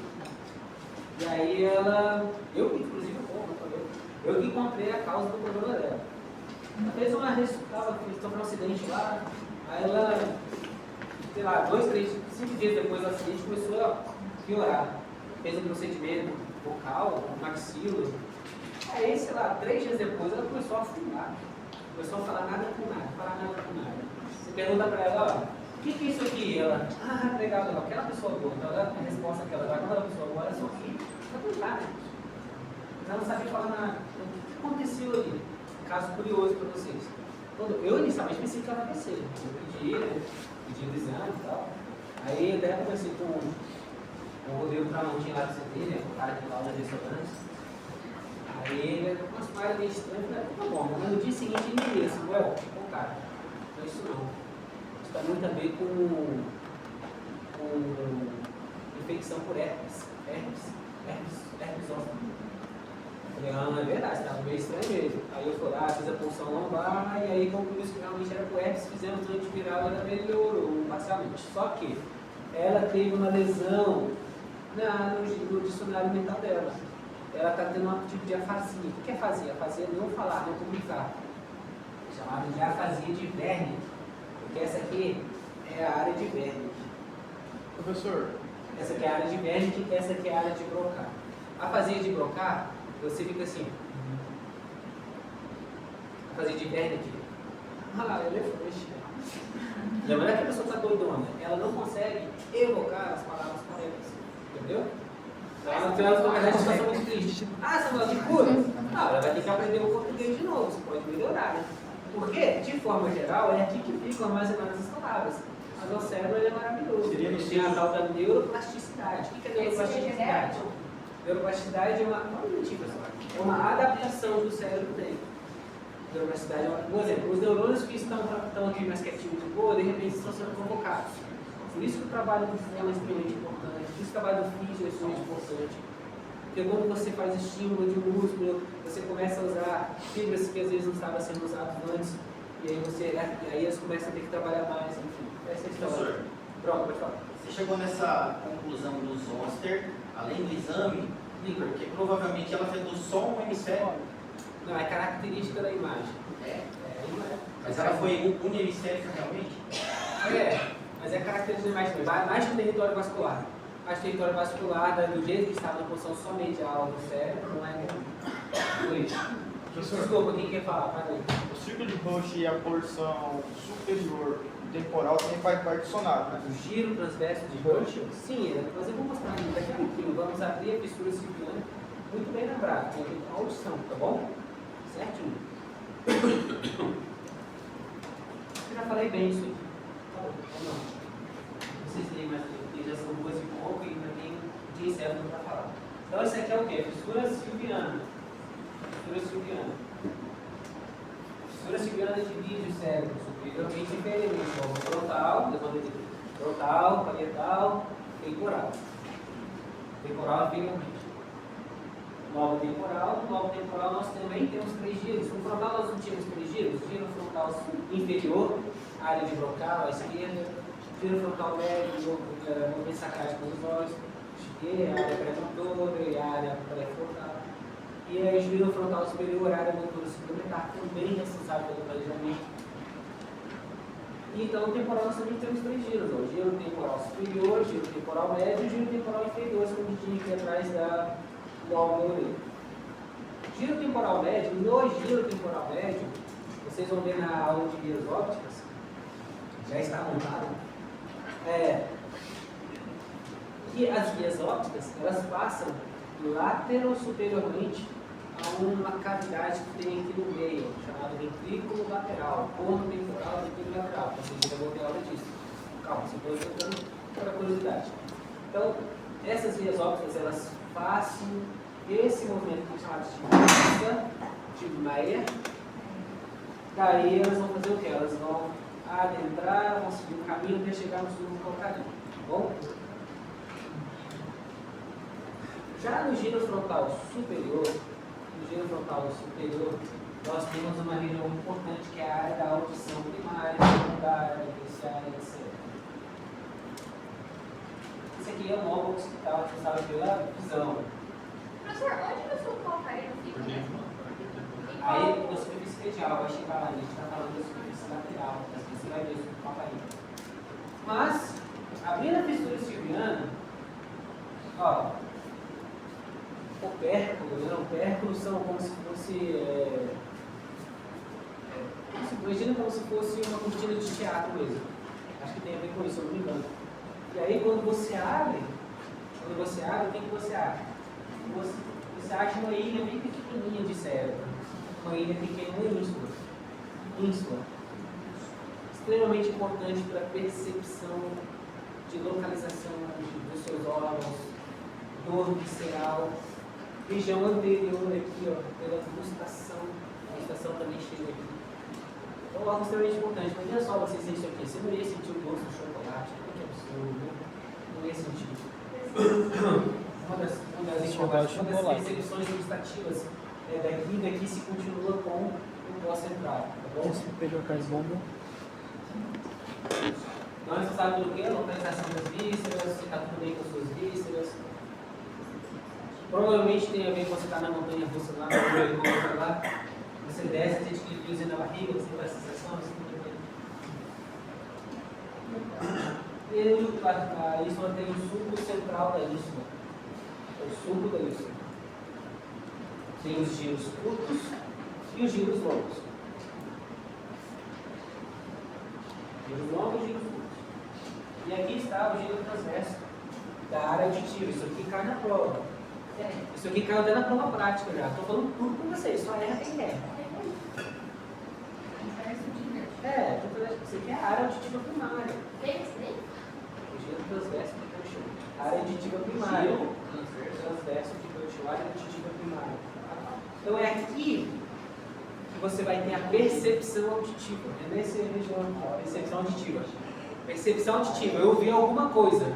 Speaker 1: e aí ela, eu inclusive eu que encontrei a causa do problema dela. Ela fez uma resultado, sofreu um acidente lá, aí ela, sei lá, 2, 3, 5 dias depois do acidente começou a piorar. Fez um procedimento vocal, maxilo. Aí, sei lá, 3 dias depois ela começou a afundar. Começou a falar nada com nada, falar nada com nada. Você pergunta pra ela, ó, o que é isso aqui? Ela, legal, legal, aquela pessoa boa. Então ela a resposta que ela dá, aquela pessoa boa, ela sorri, não tem nada. Ela não sabia falar nada. Então, o que aconteceu ali? Caso curioso para vocês. Eu inicialmente pensei que ela ia ser. Eu pedi, né? Pedi o exame e tal. Aí até conversei com o Rodrigo Tramontinho lá do CT, né? O cara que dá aula de restaurantes. Aí ele, umas coisas meio estranhas, eu falei, tá bom, mas no dia seguinte ele me disse, Samuel, pô, cara, não é isso não. Isso está muito a ver com infecção por herpes zoster. Eu falei, não é verdade, estava meio estranho mesmo. Aí eu fui lá, fiz a punção lombar, e aí concluímos que realmente era por herpes, fizemos o antiviral e ela melhorou parcialmente. Só que ela teve uma lesão no dicionário mental dela. ela está tendo um tipo de afasia. O que é afasia? Afasia é não falar, não comunicar. Chamada de afasia de Wernicke, porque essa aqui é a área de Wernicke.
Speaker 6: Professor,
Speaker 1: Essa aqui é a área de Wernicke e essa aqui é a área de Broca. A afasia de Broca, você fica assim. A afasia de Wernicke. Ah, ela é frouxa. Lembra que a pessoa está doidona? Ela não consegue evocar as palavras corretas. Entendeu? Ela tem uma situação muito triste. Ah, Samuel, que cura? Ah, ela vai ter que aprender o português de novo. Você pode melhorar, né? Porque, de forma geral, é aqui que ficam armazenadas as palavras. Mas o cérebro ele é maravilhoso. Ele tem a tal da neuroplasticidade. O que é neuroplasticidade? Neuroplasticidade é uma. É uma adaptação do cérebro dele. Neuroplasticidade é uma. Por exemplo, os neurônios que estão aqui mais quietinhos de boa, de repente estão sendo convocados. Por isso que o trabalho do fôlego é extremamente importante. Por isso que o trabalho do físico é extremamente importante. Porque quando você faz estímulo de músculo, você começa a usar fibras que às vezes não estavam sendo usadas antes, e aí eles começam a ter que trabalhar mais, enfim. Essa é a história.
Speaker 3: Professor,
Speaker 1: Pronto, pode falar.
Speaker 3: você chegou nessa conclusão do Zoster, além do exame, porque provavelmente ela afetou só um hemisfério.
Speaker 1: Não, é característica da imagem. Não é.
Speaker 3: Mas ela foi uniemisférica realmente?
Speaker 1: Mas é característica da imagem. Vai mais do território vascular. Mas o território vascular, do jeito que estava na posição só medial do cérebro, não é por isso. Desculpa, quem quer falar? Fala aí.
Speaker 6: o círculo de Roche e a porção superior temporal também faz parte do sonato, né?
Speaker 1: O giro transverso de Roche? Sim, mas eu vou mostrar aqui daqui a pouquinho. Vamos abrir a fissura silviana. Muito bem lembrado, tem a audição, tá bom? Certinho. Eu já falei bem isso aqui. Tá bom, ou não? Vocês têm mais, já são 2 e pouco e ainda tem dia certo para falar. Então, isso aqui é o quê? Fissura silviana. Fissura silviana. Fissura silviana divide o cérebro superiormente e inferiormente. Como frontal, frontal, parietal, temporal. Temporal e inferiormente. Lobo temporal nós também temos 3 giros. No frontal nós não tínhamos 3 giros. Giro frontal inferior, área de Broca à esquerda. Giro frontal médio, movimento sacrático nos olhos. Esquerda, área pré-motora e área pré-frontal. E a giro frontal superior, área motora suplementar, também responsável pelo planejamento. Então, o temporal nós também temos 3 giros. Ó. Giro temporal superior, giro temporal médio e giro temporal inferior, escondidinho aqui atrás da orelha. Giro temporal médio, no giro temporal médio, vocês vão ver na aula de vias ópticas, já está montado, que as vias ópticas, elas passam lateral-superiormente a uma cavidade que tem aqui no meio, chamada ventrículo lateral, corno temporal e ventrículo lateral. Vocês já vão ter aula disso. Calma, você está contando para curiosidade. Então, essas vias ópticas, elas passam esse movimento que é chamado de Meyer. Daí elas vão fazer o que? Elas vão adentrar, vão seguir o caminho até chegar no surdo calcáreo. Tá bom? Já no giro frontal superior, nós temos uma região importante que é a área da audição primária, secundária, terciária, etc. Esse aqui é o lobo occipital responsável pela visão.
Speaker 7: Professor, onde que o seu calcareiro fica mesmo?
Speaker 1: Aí, na superfície medial, vai chegar lá, a gente está falando da superfície lateral, mas você vai ver o calcareiro. Mas, abrindo a fissura silviana, ó, opérculos são como se fosse, imagina como se fosse uma cortina de teatro mesmo. Acho que tem a ver com isso, eu não me engano. E aí, quando você abre, o que você abre? Você acha uma ilha bem pequenininha de cérebro, uma ilha pequena ínsula, extremamente importante para a percepção de localização dos seus órgãos, dor visceral, região anterior aqui, ó, pela gustação, a gustação também chega aqui. Então, órgão extremamente importante. Imagina só você sentir isso aqui, você não ia sentir o gosto do chocolate, que absurdo, né? Não ia sentir. Uma das percepções gustativas daqui se continua com o pó central, tá bom?
Speaker 4: Esse superior carbono.
Speaker 1: Não é responsável pelo quê? Localização das vísceras, se está tudo bem com as suas vísceras. Provavelmente tem a ver com você estar na montanha russa lá, lá, você desce, tem aquele friozinho na barriga, você vai a sensação, assim, e a ínsula tem o suco central da ínsula. É o suco da ínsula. Tem os giros curtos e os giros longos. Giros longos e giros curtos. E aqui está o giro transverso da área auditiva. Isso aqui cai na prova. Isso aqui caiu até na prova prática já. Estou falando tudo com vocês, só erra quem quer. Isso aqui é a área auditiva primária. O giro transverso de cantil. Área auditiva primária. Transverso de cantil, área auditiva primária. Então é aqui que você vai ter a percepção auditiva. É nessa região aqui, ó, percepção auditiva. Percepção auditiva, eu ouvi alguma coisa.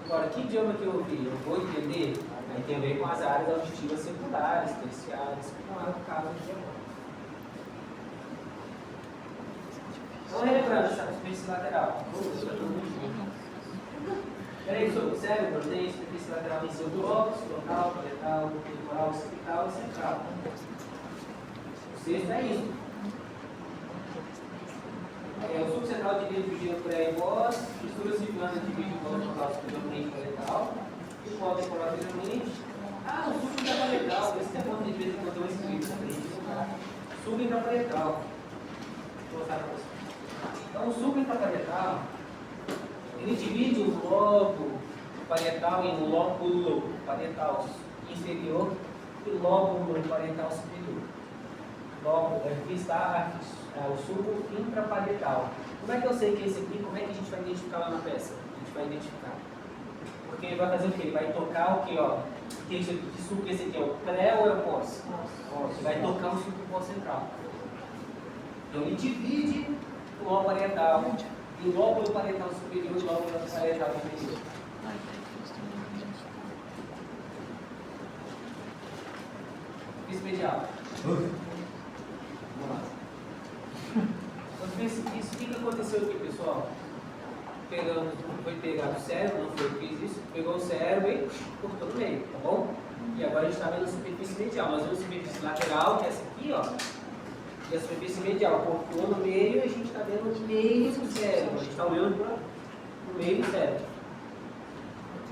Speaker 1: Agora, que idioma que eu ouvi? Eu vou entender? Aí tem a ver com as áreas auditivas secundárias, terciárias, como é o caso de agora. Então, relembrando, superfície lateral. Peraí, sobre o cérebro, tem superfície lateral em seu lóbulo, local, paletal, temporal, occipital e central. O sexto é isso. O subcentral divide o giro pré e pós, estrutura ciclana divide o polo local superiormente paletal, e o polo temporal anteriormente. O supraparietal, esse é bom de vez em quando eu escrito também. Supraparietal. Vou mostrar para vocês. Então, o supraparietal, ele divide o lobo parietal em lóbulo parietal inferior e lóbulo parietal superior. Lóbulo, aqui está o suco intraparietal. Como é que eu sei que é esse aqui? Como é que a gente vai identificar lá na peça? A gente vai identificar. Porque ele vai fazer o quê? Ele vai tocar o quê? Ó? Que suco esse aqui é o pré ou é o pós? Ele vai tocar o suco pós-central. Então ele divide o lobo parietal em lóbulo parietal superior e lóbulo parietal inferior. Medial. Vamos lá. Então, isso, o que aconteceu aqui, pessoal? Foi pegar o cérebro, não foi eu que fiz isso, pegou o cérebro e cortou no meio, tá bom? E agora a gente está vendo a superfície medial. Nós vemos a superfície lateral, que é essa aqui, ó. E a superfície medial cortou no meio e a gente está vendo o meio do cérebro. A gente está olhando para o meio do cérebro.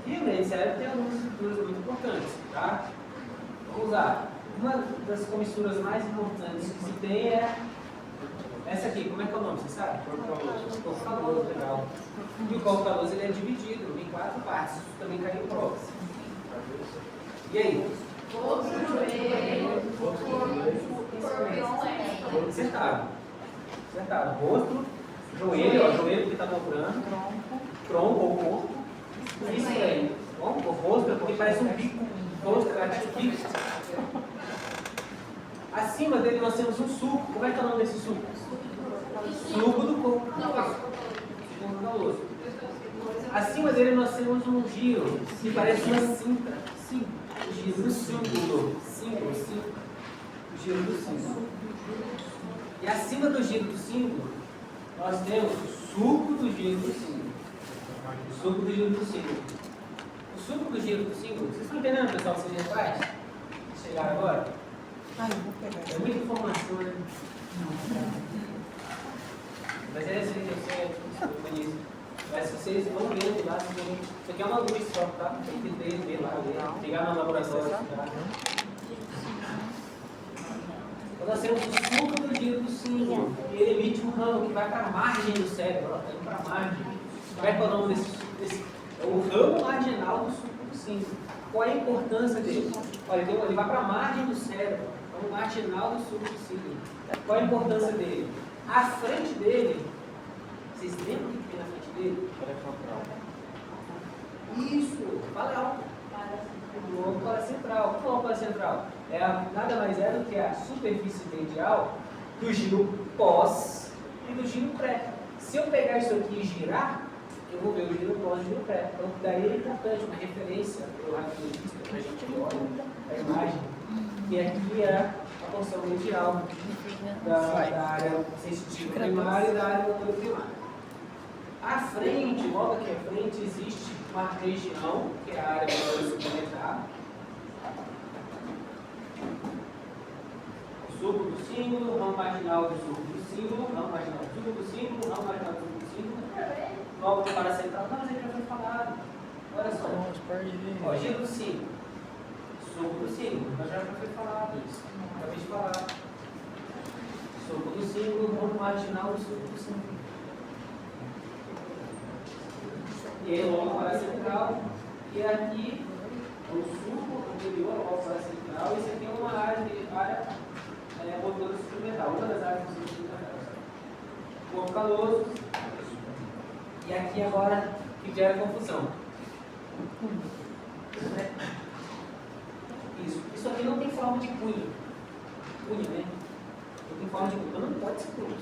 Speaker 1: E o meio do cérebro tem algumas estruturas muito importantes, tá? Vamos lá. Uma das comissuras mais importantes que se tem é essa aqui. Como é que é o nome? Você sabe? Corpo caloso, legal. E o corpo caloso ele é dividido em 4 partes. Isso também caiu em provas. E aí?
Speaker 7: Outro joelho, corpo,
Speaker 1: sentado. Sentado. Rosto, joelho, ó, joelho que está dobrando. Tronco ou corpo. Isso aí. Bom, o rosto é porque parece um bico. O rosto parece um bico. Acima dele nós temos um suco. Como é que é o nome desse suco? Suco do corpo caloso. Acima dele nós temos um giro que parece uma cinta. Sim. O giro do símbolo. O giro do símbolo. E acima do giro do símbolo nós temos o suco do giro do símbolo. O suco do giro do símbolo. O suco do giro do símbolo. Vocês estão entendendo, pessoal, o que você já faz? Chegaram agora?
Speaker 2: Eu vou pegar.
Speaker 1: É muita informação, né? Mas é assim que eu sei, isso. Mas se vocês vão vendo lá, isso aqui é uma luz só, tá? Tem que ver lá, pegar no laboratório. Tá? Então nós temos o suco do giro do símbolo, e ele emite um ramo que vai para a margem do cérebro, ó, tá indo para a margem. Como é que é o nome desse? É o ramo marginal do suco do símbolo. Qual é a importância dele? Olha, ele vai para a margem do cérebro, é o marginal do suco do símbolo. Qual é a importância dele? À frente dele, vocês lembram o que tem na frente dele? Isso, fala alto. O lobo paracentral. O que é o lobo paracentral? Nada mais é do que a superfície medial do giro pós e do giro pré. Se eu pegar isso aqui e girar, eu vou ver o giro pós e o giro pré. Então, daí é importante uma referência para o radiologista, para a gente olhar a imagem, que aqui é a porção medial da área sensitiva primária e da área motora primária. À frente, logo aqui à frente, existe uma região, que é a área motora suplementar. Sulco do símbolo, ramo marginal do sulco do símbolo, ramo marginal do sulco do símbolo, ramo marginal do sulco do símbolo, logo para a central. Não, mas ele já foi falado. Olha só. Ó, giro do símbolo, sulco do símbolo, mas já foi falado isso. Acabei de falar. Sulco do símbolo, ramo marginal do sulco do símbolo. E aí logo para a central, e aqui o sulco anterior logo para a central, e isso aqui é uma área motora suplementar, uma das áreas suplementares. Corpo caloso, e aqui agora que gera confusão. Isso aqui não tem forma de cunha. Cunha, né? Não tem forma de cunha. Não pode ser cunha.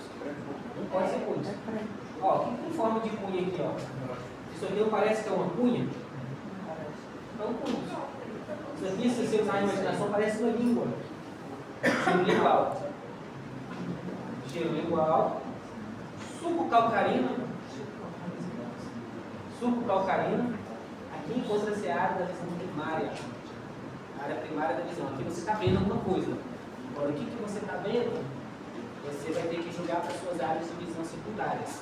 Speaker 1: Não pode ser cunha. Ó, o que tem forma de cunha aqui, ó? Isso aqui não parece que é uma cunha? É um cunha. Isso aqui, se você usar a imaginação, parece uma língua. Giro lingual. Giro lingual. Suco calcarino. Suco calcarino. Aqui encontra-se a área da visão primária. A área primária da visão. Aqui você está vendo alguma coisa. Agora, o que você está vendo? Você vai ter que jogar para as suas áreas de visão secundárias.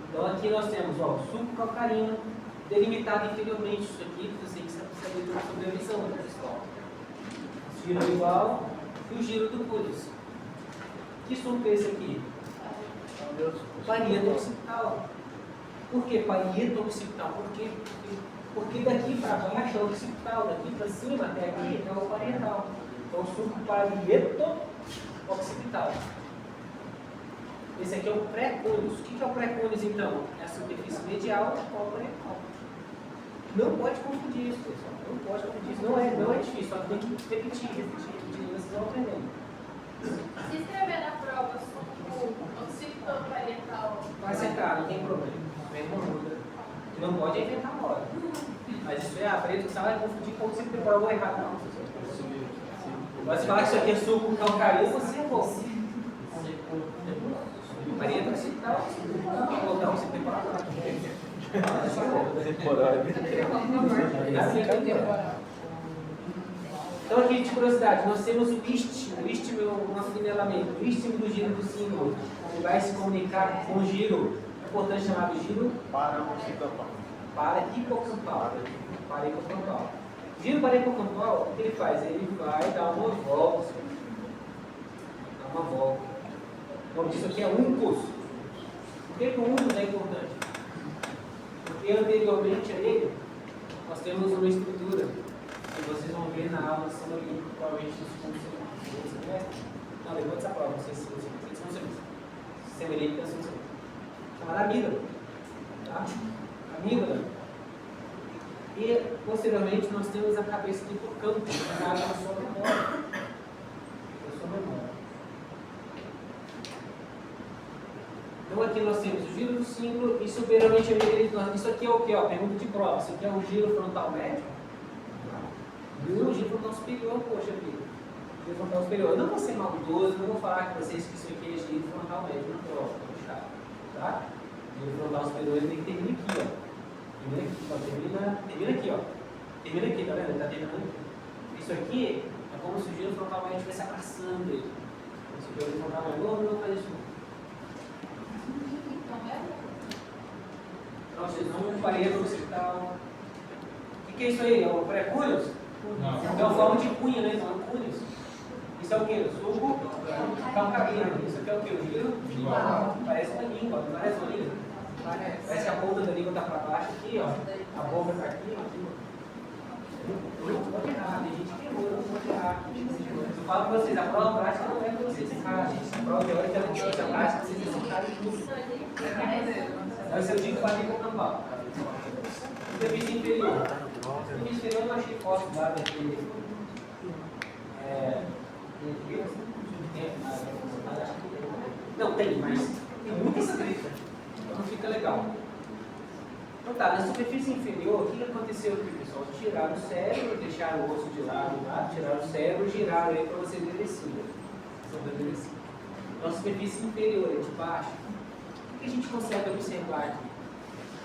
Speaker 1: Então, aqui nós temos ó, o suco calcarino, delimitado inferiormente. Isso aqui, você precisa saber sobre a visão, né, pessoal? Giro igual e o giro do Curis. Que suco é esse aqui? Parieto occipital. Por que parieto occipital? Porque daqui para baixo é o occipital, daqui para cima até aqui é o parietal. Então, suco parieto occipital. Esse aqui é o pré-cúnus. O que é o pré-cúnus, então? É a superfície medial com o pré-cúnus. Não pode confundir isso, pessoal. Não pode confundir isso. Não é difícil, só que tem que repetir. Vocês vão aprendendo.
Speaker 7: Se escrever na prova o occipital parietal,
Speaker 1: Vai acertar, não tem problema. Não muda. Não pode inventar na hora. Mas isso é preto, você vai confundir com o occipital temporal ou errado. Não. Mas se falar que isso aqui é suco calcarino, você é bom. Parieto occipital, vou botar o occipital Então, aqui de curiosidade, nós temos o istmo. O istmo é o nosso nivelamento. O istmo do giro do símbolo, que vai se comunicar com o giro. É importante chamar de giro para hipocampal. Giro para hipocampal, o que ele faz? Ele vai dar uma volta. Então, isso aqui é uncus. Por que o uncus é importante? Porque anteriormente a ele, nós temos uma estrutura que vocês vão ver na aula de São Olímpico, provavelmente no segundo semestre. Não, depois dessa prova, vocês são semelhantes à sua chamada amígdala. Tá? Amígdala. E, posteriormente, nós temos a cabeça do hipocampo, que está na sua memória. Então aqui nós temos o giro do símbolo e superiormente a isso aqui é o que? Pergunta de prova. Isso aqui é o giro frontal médio? Não, o giro frontal superior, poxa vida. Giro frontal superior. Eu não vou ser maldoso, não vou falar com vocês que isso aqui é giro frontal médio na prova, tá? O giro frontal superior ele tem que terminar aqui, ó. Termina aqui, ó. Termina aqui, tá vendo? Ele tá terminando aqui. Isso aqui é como se o giro frontal médio estivesse abraçando ele. Se o giro frontal médio não faz isso. Então, vocês vão parieto occipital. O que é isso aí? É o pré-cúneus? Não. É uma forma de cunha, né? Então, cúneus. Isso é o quê? Suco calcarino. Isso aqui é o quê? O giro? Parece uma língua, não parece uma língua? Parece que a ponta da língua está para baixo aqui, ó. A boca está aqui, ó. Não pode errar, tem gente que errou, não pode errar. Eu falo para vocês, a prova prática não é para vocês errar, gente. A prova teórica não é a prática, vocês acertarem tudo. Mas eu digo para hipocampal. Superfície inferior. Superfície inferior eu achei fóssil lá daquele. Não, tem, mas tem muita escrita. Então não fica legal. Então tá, na superfície inferior, o que aconteceu aqui, pessoal? Tiraram o cérebro, deixaram o osso de lado, tiraram o cérebro, giraram ele para você ver descida. Então a superfície inferior é de baixo. O que a gente consegue observar aqui?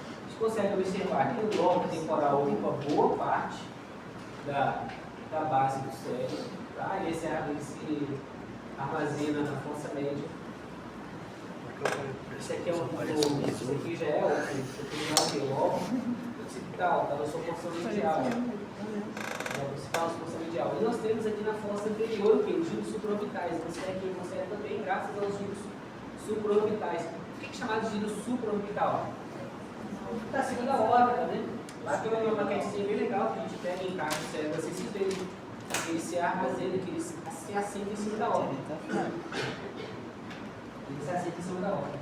Speaker 1: A gente consegue observar que o lobo temporal ocupa boa parte da base do cérebro, tá? E esse ar ele se armazena na fossa média. Esse aqui é esse aqui já é o lobo occipital, tá na sua porção medial. Occipital, sua porção medial. E nós temos aqui na fossa anterior o quê? Os giros supraorbitais. Você aqui consegue também graças aos giros supraorbitais. O que é chamado de giro supraorbital? Está acima da órbita, né? Lá tem uma maquetezinha bem legal que a gente pega e encaixa o cérebro assim, se vê. Ele se armazena, que ele se assenta em cima da órbita. Ele se assenta em cima da órbita.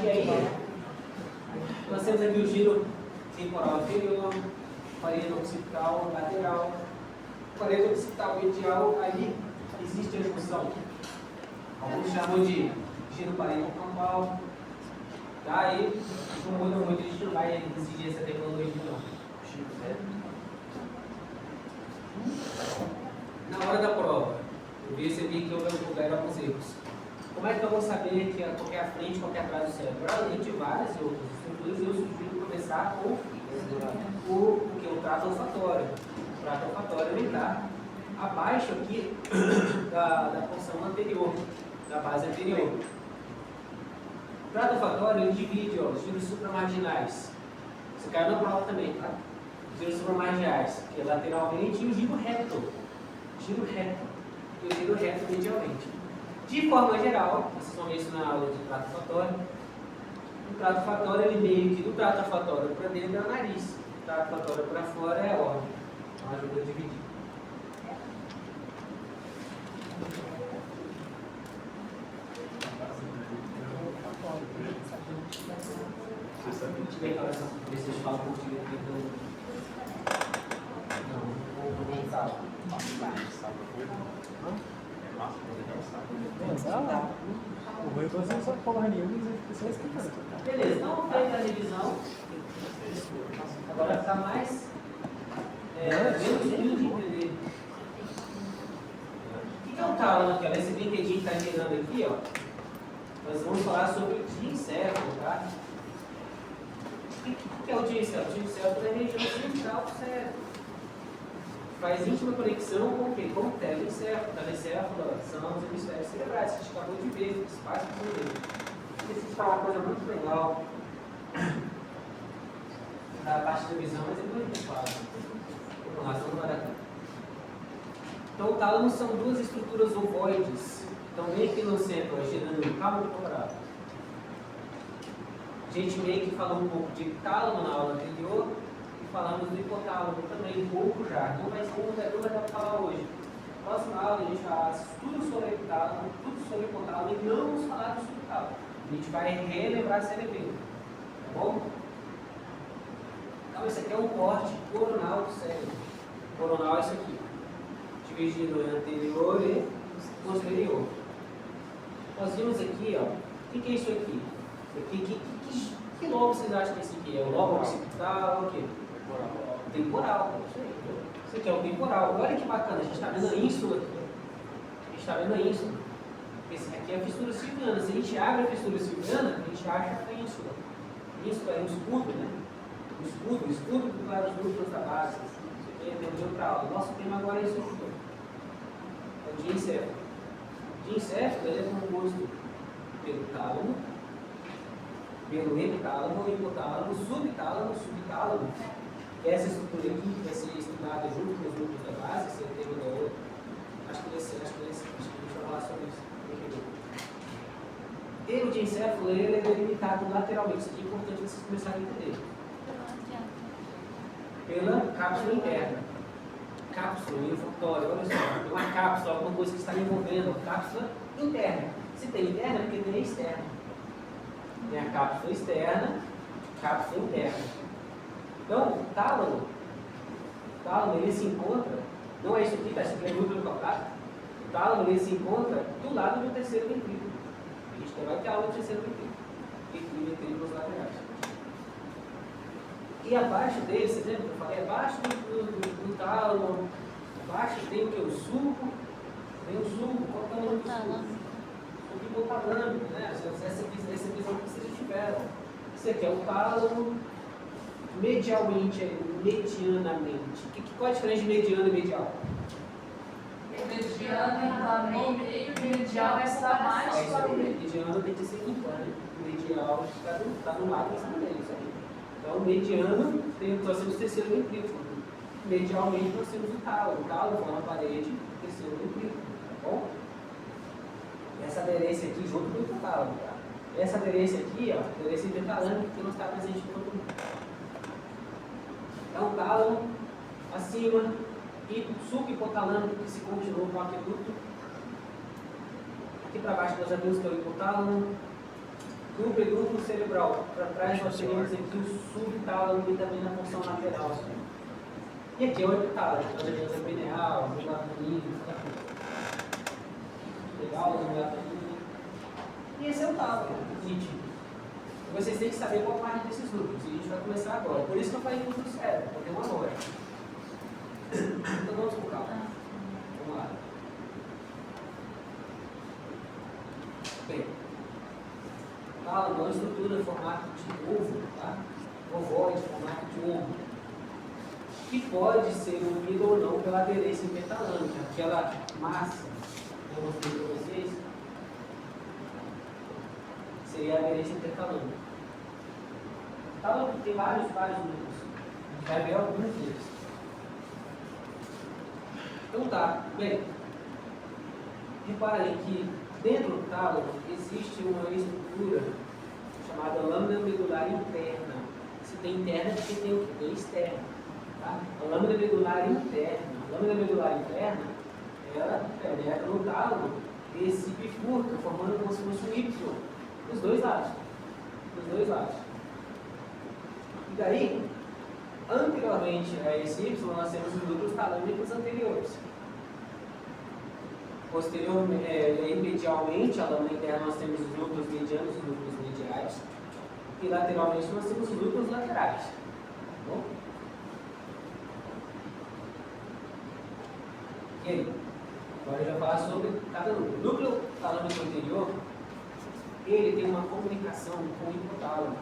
Speaker 1: E aí, nós temos aqui o giro temporal anterior, parede occipital lateral, parede occipital medial, aí existe a junção. Alguns chamam de giro parede-campal. Tá? Aí não muda muito, a gente não vai exigir essa tecnologia não. Na hora da prova, eu percebi que houve lugar alguns erros. Como é que eu vou saber que qual é a frente e qual é atrás do cérebro? Além de várias outras estruturas, eu sugiro começar com o trato olfatório. O trato olfatório ele está abaixo aqui da porção anterior, da base anterior. O trato olfatório ele divide os giros supramarginais. Isso caiu na prova também, tá? Os giros supramarginais, que é lateralmente, e o giro reto. Giro reto. E o giro reto medialmente. De forma geral, vocês vão ver isso na aula de trato olfatório. O trato olfatório, ele meio que do trato olfatório para dentro é o nariz, o trato olfatório para fora é a órbita. Então ajuda a dividir. Vocês falam português
Speaker 4: O ruim é você não sabe porra nenhuma, mas as pessoas escutando.
Speaker 1: Beleza, então fez a revisão. Agora está mais menos difícil de entender. O que é o tálamo aqui? Esse brinquedinho que está girando aqui, ó. Nós vamos falar sobre o diencéfalo, tá? O que é o diencéfalo? O diencéfalo é a região central do cérebro. Faz íntima conexão com o quê? Com o telencéfalo. O telencéfalo são os hemisférios cerebrais, que a gente acabou de ver, os espaços do meio. Preciso falar uma coisa muito legal da parte da visão, mas depois a gente fala. Vamos lá, vamos lá. Então, o tálamo são duas estruturas ovoides. Então, meio que no centro, girando o cabo temporal. A gente meio que falou um pouco de tálamo na aula anterior. Falamos do hipotálamo também, um pouco já. Não vai dar para falar hoje. Próxima aula a gente vai falar tudo sobre hipotálamo, tudo sobre hipotálamo e não vamos falar do subtálamo. A gente vai relembrar cerebelo. Tá bom? Então, esse aqui é um corte coronal do cérebro. Coronal é isso aqui. Dividido em anterior e posterior. Nós vimos aqui, ó. O que é isso aqui? Que lobo vocês acham que é esse aqui? É o lobo occipital ou o quê? Temporal. Isso aqui é o temporal. Olha que bacana, a gente está vendo a ínsula aqui. A gente está vendo a ínsula. Esse aqui é a fissura silviana. Se a gente abre a fissura silviana, a gente acha a ínsula. Ínsula é um escudo, né? Um escudo para os núcleos da base. Isso aqui é outra aula. Nosso tema agora é isso aqui. É o diencéfalo. O diencéfalo ele é composto pelo tálamo, pelo hipotálamo, subtálamo, que é essa estrutura aqui que vai ser estudada junto com os núcleos da base, esse é o tema da outra. Acho que a gente vai falar sobre isso. E o diencéfalo ele é delimitado lateralmente, isso aqui é importante vocês começarem a entender. Pela cápsula interna. Cápsula, olfatório, olha só, tem uma cápsula, alguma coisa que está envolvendo, cápsula interna. Se tem interna, é porque tem externa. Tem a cápsula externa, cápsula interna. Então, o tálamo ele se encontra, não é isso aqui, tá? Isso aqui é núcleo calcário. O tálamo ele se encontra do lado do terceiro ventrículo. A gente vai ter aula do terceiro ventrículo. E ventrículos laterais. E abaixo dele, você lembra que eu falei? Abaixo do tálamo, abaixo tem o que? O sulco. Tem o sulco. Qual que é o nome do sulco? O hipotalâmico, né? Essa visão que vocês tiveram. Isso aqui é o tálamo, medialmente, medianamente. Qual é a diferença de mediano e medial?
Speaker 8: Mediano está no meio, medial está mais para o meio.
Speaker 1: Mediano tem que ser ímpar, né? Medial está no lado dessa maneira, isso aí. Então, mediano, nós temos o terceiro ventrículo. Medialmente, nós temos o tálamo. O tálamo forma a parede, o terceiro ventrículo, tá bom? Essa aderência aqui junto com o hipotálamo, tá? Essa aderência aqui, ó, aderência intertalâmica, que não está presente em todo mundo. Então, tálamo, acima, e subhipotalâmico, que se continua com o aqueduto. Aqui para baixo nós já vimos que é o hipotálamo. Do pedúnculo cerebral, para trás nós temos aqui o subtálamo e também na função lateral. E aqui é o epitálamo, nós já vimos a pineal, o melatonina, legal, o melatonina. E esse é o tálamo, nítido. Vocês têm que saber qual parte desses núcleos, e a gente vai começar agora. Por isso que eu falei núcleo do cérebro, para ter uma lógica. Então vamos com calma. Vamos lá. Bem, tálamo é uma estrutura em formato de ovo, tá? Ovoide, formato de ovo, que pode ser unida ou não pela aderência intertalâmica, aquela massa que eu mostrei para vocês, seria a aderência intertalâmica. O tálamo tem vários núcleos, a gente vai ver alguns deles. Então tá, bem, reparem que dentro do tálamo existe uma estrutura chamada lâmina medular interna. Se tem interna, porque tem o que? Tem externa. Tá? A lâmina medular interna. A lâmina medular interna, ela penetra no tálamo e se bifurca, formando como se fosse um Y, dos dois lados. Dos dois lados. E daí, anteriormente a esse Y, nós temos os núcleos talâmicos anteriores. Posteriormente, medialmente, a lâmina interna, nós temos os núcleos medianos e os núcleos mediais. E lateralmente, nós temos os núcleos laterais. Tá bom? E aí? Agora eu já falar sobre cada núcleo. O núcleo talâmico anterior, ele tem uma comunicação com o hipotálamo,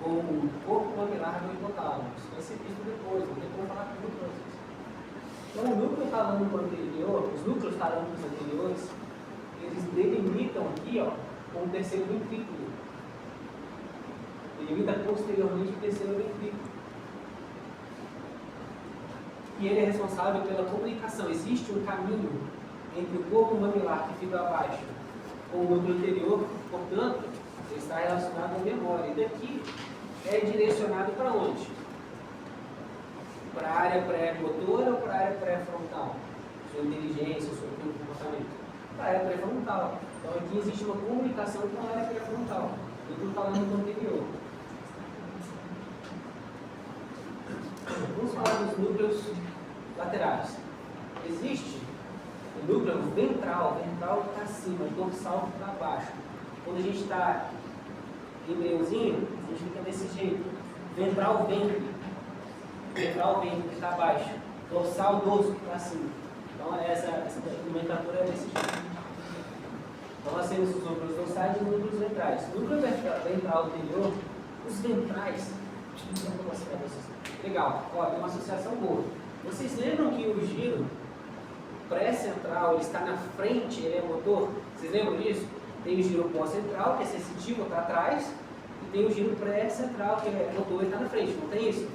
Speaker 1: com o corpo mamelar do hipotálamo. Isso vai ser visto depois, não tem como falar tudo para vocês. Então, o núcleo talâmico anterior, os núcleos talâmicos anteriores, eles delimitam aqui, ó, com o terceiro ventrículo. Delimita posteriormente o terceiro ventrículo. E ele é responsável pela comunicação. Existe um caminho entre o corpo mamelar que fica abaixo com o núcleo anterior, portanto, ele está relacionado à memória. E daqui é direcionado para onde? Para a área pré-motora ou para a área pré-frontal? Sua inteligência, seu comportamento. Para a área pré-frontal. Então aqui existe uma comunicação com a área pré-frontal. Eu estou falando do anterior. Vamos falar dos núcleos laterais. Existe o núcleo ventral está acima, o dorsal está abaixo. Quando a gente está embriãozinho, a gente fica desse jeito. Ventral ventre que está abaixo. Dorsal dorso que está acima. Então essa nomenclatura é desse jeito. Então nós temos os núcleos dorsais e os núcleos ventrais. O núcleo ventral anterior, os ventrais. Legal, ó, tem uma associação boa. Vocês lembram que o giro pré-central ele está na frente, ele é motor? Vocês lembram disso? Tem o giro pós-central, que é sensitivo, está atrás, e tem o giro pré-central, que é motor, ele está na frente, não tem isso?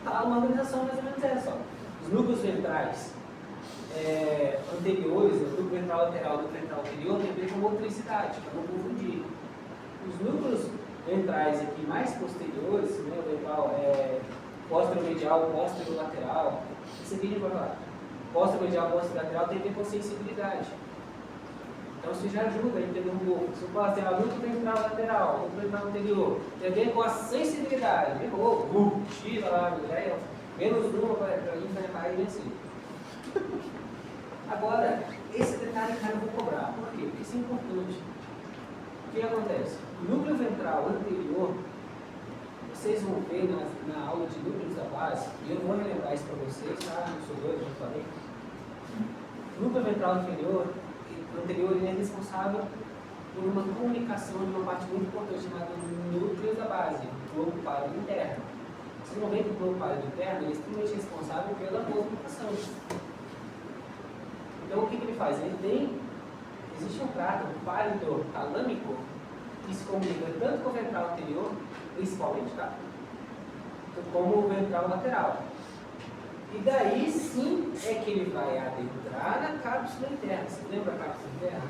Speaker 1: Tá, uma organização mais ou menos essa. Ó. Os núcleos ventrais anteriores, o núcleo ventral lateral e o núcleo ventral anterior, tem a ver com motricidade, para não confundir. Os núcleos ventrais aqui mais posteriores, né, o ventral póstero-medial, póstero-lateral, isso aqui a gente vai falar. Póstero-medial, póstero-lateral tem a ver com sensibilidade. Então isso já ajuda a entender um pouco. Se eu falar assim, núcleo ventral lateral, núcleo ventral anterior, tem a ver com a sensibilidade. Errou, tira lá, menos uma para enfrentar e vencer. Agora, esse detalhe, cara, eu vou cobrar. Por quê? Porque isso é importante. O que acontece? O núcleo ventral anterior, vocês vão ver na aula de núcleos da base, e eu vou relembrar isso para vocês, tá? Não sou doido, já falei. O núcleo ventral anterior ele é responsável por uma comunicação de uma parte muito importante chamada núcleo da base, o globo pálido interno. Vocês vão ver que o globo pálido interno ele é extremamente responsável pela movimentação. Então, o que ele faz? Existe um trato pálido talâmico que se comunica tanto com o ventral anterior, principalmente, tá? Como o ventral lateral. E daí sim é que ele vai adentrar na cápsula interna. Você lembra a cápsula interna?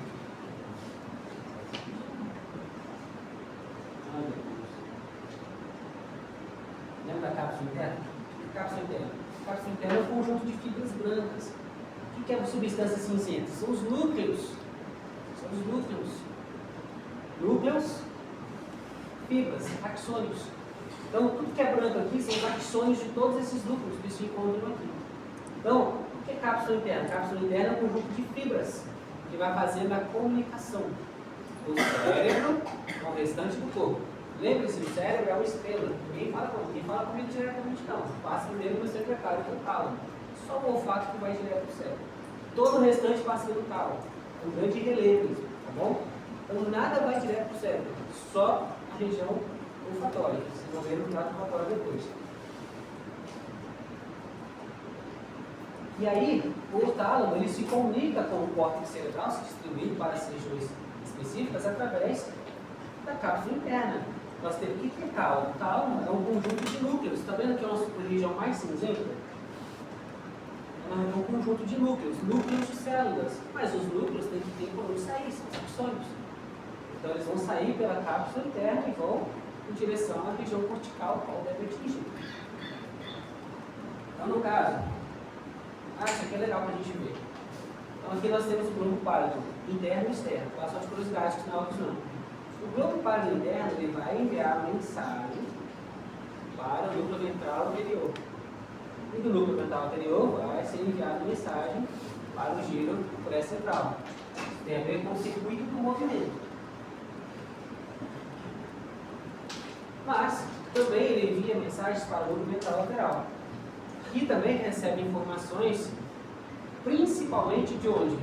Speaker 1: Lembra da cápsula interna? Cápsula interna. Cápsula interna é um conjunto de fibras brancas. O que é a substância cinzenta? São os núcleos. São os núcleos. Núcleos, fibras, axônios. Então, tudo que é branco aqui são os axônios de todos esses núcleos que se encontram aqui. Então, o que é cápsula interna? Cápsula interna é um conjunto de fibras que vai fazendo a comunicação do cérebro com o restante do corpo. Lembre-se, o cérebro é uma estrela. Ninguém fala comigo diretamente, não. Passa primeiro no secretário, que é o tálamo. Só o olfato que vai direto para o cérebro. Todo o restante passa pelo tálamo. Um grande relevo, tá bom? Então, nada vai direto para o cérebro. Só a região olfatória. Vocês vão ver no trato olfatório depois. E aí, o tálamo ele se comunica com o córtex cerebral, se distribuindo para as regiões específicas através da cápsula interna. Nós temos que ter tálamo. O tálamo é um conjunto de núcleos. Está vendo que é a região mais cinzenta? É um conjunto de núcleos de células. Mas os núcleos têm que ter por onde sair, são os axônios. Então eles vão sair pela cápsula interna e vão em direção à região cortical, qual deve atingir. Então, no caso, isso aqui é legal para a gente ver. Então, aqui nós temos o globo pálido interno e externo. Só de curiosidade que não é não. O globo pálido interno ele vai enviar a mensagem para o núcleo ventral anterior. E do núcleo ventral anterior vai ser enviada a mensagem para o giro pré-central. Tem a ver com o circuito do movimento. Mas também ele envia mensagens para o núcleo ventral lateral. E também recebe informações, principalmente de onde?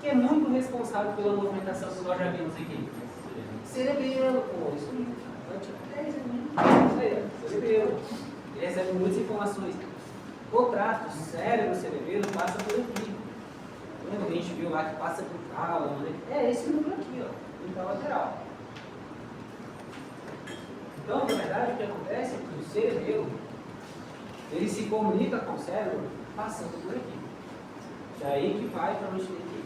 Speaker 1: Que é muito responsável pela movimentação que nós já vimos aqui. Cerebelo, pô, isso aí, cerebelo. Ele recebe muitas informações. O trato cérebro-cerebelo passa por aqui. Lembra que a gente viu lá que passa por tálamo, né? É esse núcleo aqui, ó, ventral lateral. Então, na verdade, o que acontece é que o cerebelo ele se comunica com o cérebro passando por aqui. Daí que vai para onde tem que ir.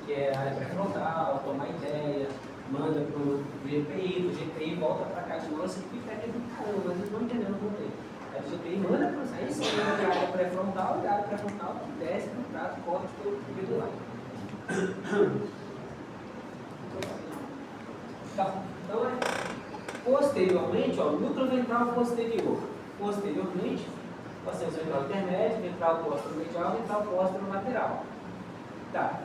Speaker 1: Que é a área pré-frontal, tomar ideia, manda para o GPI, do GPI volta para cá de novo, assim, fica aqui do caramba, mas eles não entendendo o porquê. Aí o GPI manda para sair, só manda para a área pré-frontal, e a área pré-frontal que desce para o trato córtico medular. Então, posteriormente, o núcleo ventral posterior. Posteriormente, nós temos o ventral intermédio, ventral póstero-medial e ventral póstero-lateral. Tá.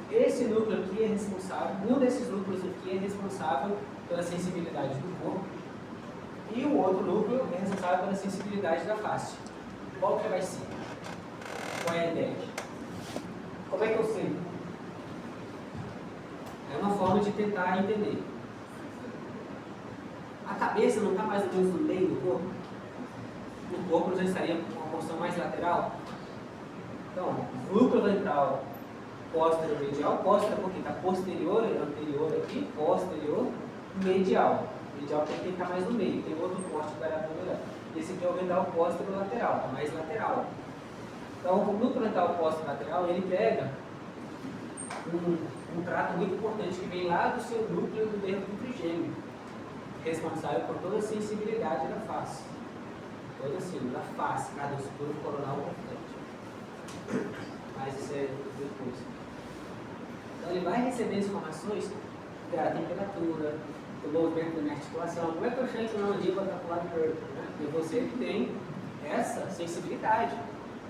Speaker 1: Esse núcleo aqui é responsável, um desses núcleos aqui é responsável pela sensibilidade do corpo e o outro núcleo é responsável pela sensibilidade da face. Qual que vai ser? Qual é a ideia? Como é que eu sei? É uma forma de tentar entender. A cabeça não está mais ou menos no meio do corpo? O corpo já estaria com uma porção mais lateral? Então, núcleo ventral póstero-medial, póstero porque está posterior, anterior aqui, posterior, medial. Medial tem que ficar mais no meio, tem outro corte que vai dar melhor. Esse aqui é o ventral póstero-lateral, está mais lateral. Então, o núcleo ventral póstero-lateral, ele pega um trato muito importante que vem lá do seu núcleo do nervo trigêmeo, responsável por toda a sensibilidade da face. Toda assim, da face, cada estrutura coronal importante. Mas isso é depois. Então ele vai receber informações da temperatura, do movimento da minha articulação. Como é que eu chamo na mandíbula da lado curva? Porque você que tem essa sensibilidade.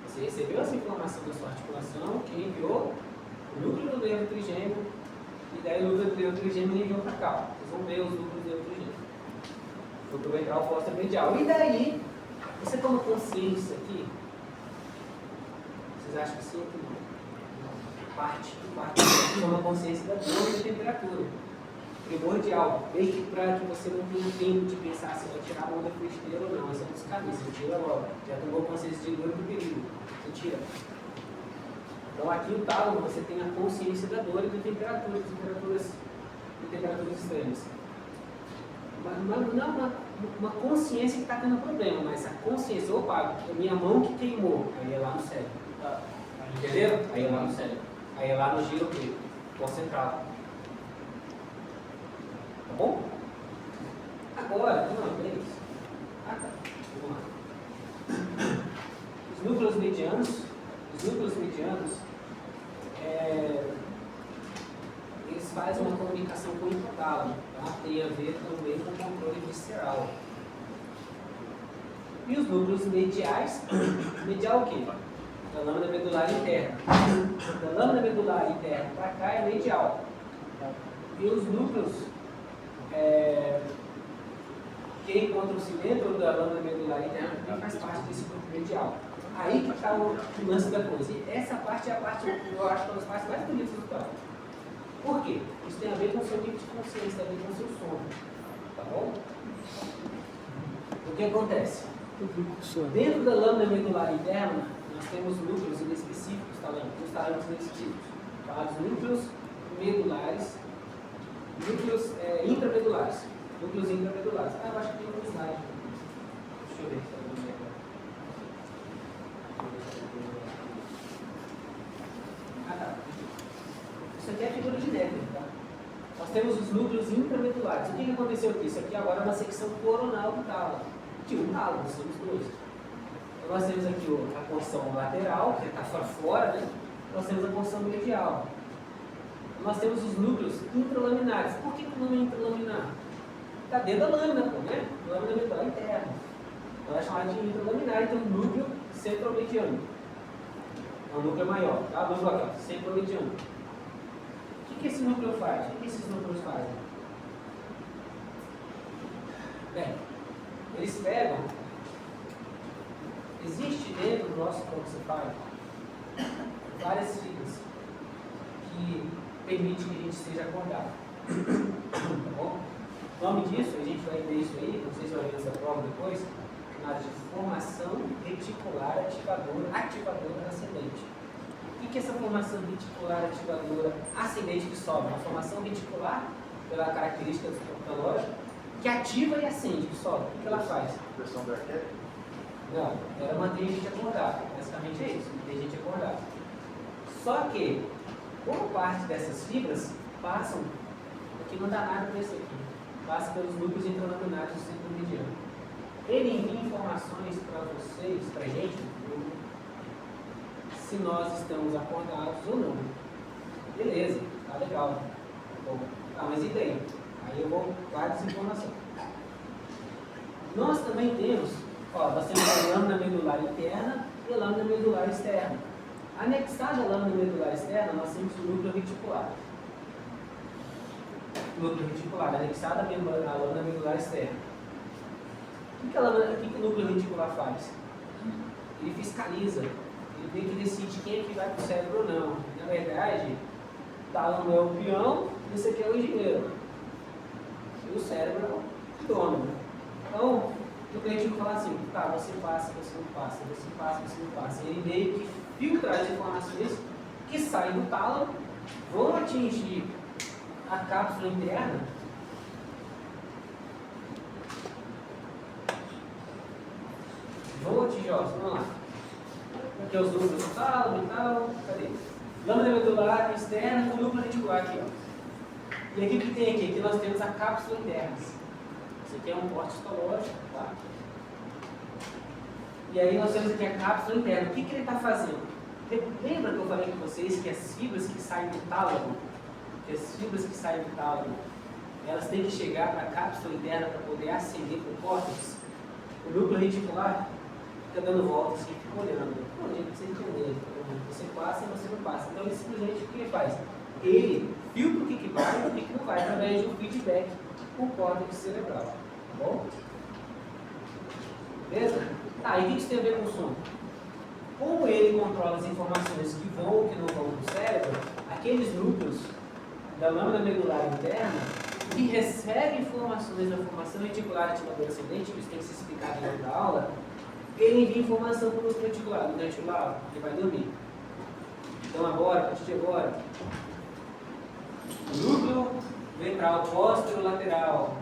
Speaker 1: Você recebeu essa informação da sua articulação, que enviou o núcleo do nervo trigêmeo, e daí o núcleo do nervo trigêmeo enviou para cá. Vocês vão ver os núcleos de outro jeito. Núcleo ventral oposto medial. E daí, você toma consciência disso aqui? Vocês acham que sim ou que não? Parte toma consciência da dor e da temperatura. Primordial. Desde para que você não tenha tempo de pensar se vai tirar a mão da frigideira ou não. Esse é um dos caminhos. Você tira logo. Já tomou consciência de dor do período. Você tira. Então aqui o tálamo, você tem a consciência da dor e da temperatura, de temperaturas extremas. Não uma consciência que está tendo problema, mas a consciência, opa, é minha mão que queimou, aí é lá no cérebro. Entendeu? Aí é lá no cérebro. Aí é lá no giro concentrado. Tá bom? Agora, de uma vez. Vamos lá. Os núcleos medianos, eles fazem uma comunicação com o hipotálamo, tá? Tem a ver também com o controle visceral. E os núcleos mediais, medial o quê? Da lâmina medular interna. Da lâmina medular interna para cá é medial. E os núcleos que encontram-se dentro da lâmina medular interna também faz parte desse grupo medial. Aí que está o lance da coisa. E essa parte é a parte, eu acho, uma das partes mais bonitas do trabalho. Por quê? Isso tem a ver com o seu nível de consciência, tem a ver com o seu sono. Tá bom? O que acontece? Dentro da lâmina medular interna, nós temos núcleos inespecíficos, os talâmicos inespecíficos, chamados núcleos medulares, núcleos intramedulares. Núcleos intramedulares. Eu acho que tem um slide. Deixa eu ver se eu vou ver agora. Tá. Isso aqui é a figura de Necker, tá? Nós temos os núcleos intramedulares. O que aconteceu aqui? Isso aqui agora é uma secção coronal do tálamo. O tálamo, somos dois. Então nós temos aqui a porção lateral, que está fora, né? Nós temos a porção medial. Nós temos os núcleos intralaminares. Por que o nome é intralaminar? Está dentro da lâmina, né? Lâmina medular interna. Então é chamado de intralaminar, então núcleo centromediano. É um núcleo maior, tá? Vamos lá, centromediano. O que esse núcleo faz? O que esses núcleos fazem? Bem, eles pegam. Existe dentro do nosso tronco cefálico várias fibras que permitem que a gente seja acordado. Tá bom? O nome disso, a gente vai ver isso aí, não sei se vai ver essa prova depois, chamada de formação reticular ativadora ascendente. O que é essa formação reticular ativadora ascendente que sobe? Uma formação reticular, pela característica estruturológica, que ativa e acende, que sobe. O que ela faz?
Speaker 6: Pressão do arquétipo?
Speaker 1: Não, ela mantém a gente acordado. Basicamente é isso, mantém a gente acordado. Só que, boa parte dessas fibras passam, aqui não dá nada para isso aqui, passa pelos núcleos intralaminares do centro mediano. Ele envia informações para vocês, para a gente, se nós estamos acordados ou não. Beleza, tá legal. Bom, tá, mas e daí? Aí eu vou várias informações. Nós também temos, nós temos a lâmina medular interna e a lâmina medular externa. Anexada à lâmina medular externa, nós temos o núcleo reticular. Núcleo reticular, anexada à lâmina medular externa. O que o núcleo reticular faz? Ele fiscaliza, ele vê que decide quem é que vai para o cérebro ou não. Na verdade, o tálamo é o peão, esse aqui é o engenheiro. E o cérebro é o dono. Né? Então, o cliente fala assim, tá, você passa, você não passa, você passa, você não passa. Ele meio que filtra as informações que saem do tálamo, vão atingir a cápsula interna. Vão atingir, vamos lá. Aqui é os núcleos do tálamo e tal, cadê? Lâmina medular externa com o núcleo reticular aqui, E aqui o que tem aqui? Aqui nós temos a cápsula interna. Isso aqui é um corte histológico, tá? E aí nós temos aqui a cápsula interna. O que ele está fazendo? Lembra que eu falei com vocês que as fibras que saem do tálamo, elas têm que chegar para a cápsula interna para poder ascender para o córtex? O núcleo reticular fica dando voltas, assim, fica olhando. Pô, gente, você entender. Você passa e você não passa. Então ele simplesmente o que ele faz? Ele filtra o que vai e o que não vai, através de um feedback com o córtex cerebral. Tá bom? Beleza? Tá, e o que isso tem a ver com o sono? Como ele controla as informações que vão ou que não vão para o cérebro, aqueles núcleos da lâmina medular interna que recebem informações da formação reticular atiladora ascendente, que isso tem que ser explicado em outra aula, ele envia informação para o núcleo reticular. No reticular, ele vai dormir. Então agora, a partir de agora, o núcleo ventral póstero-lateral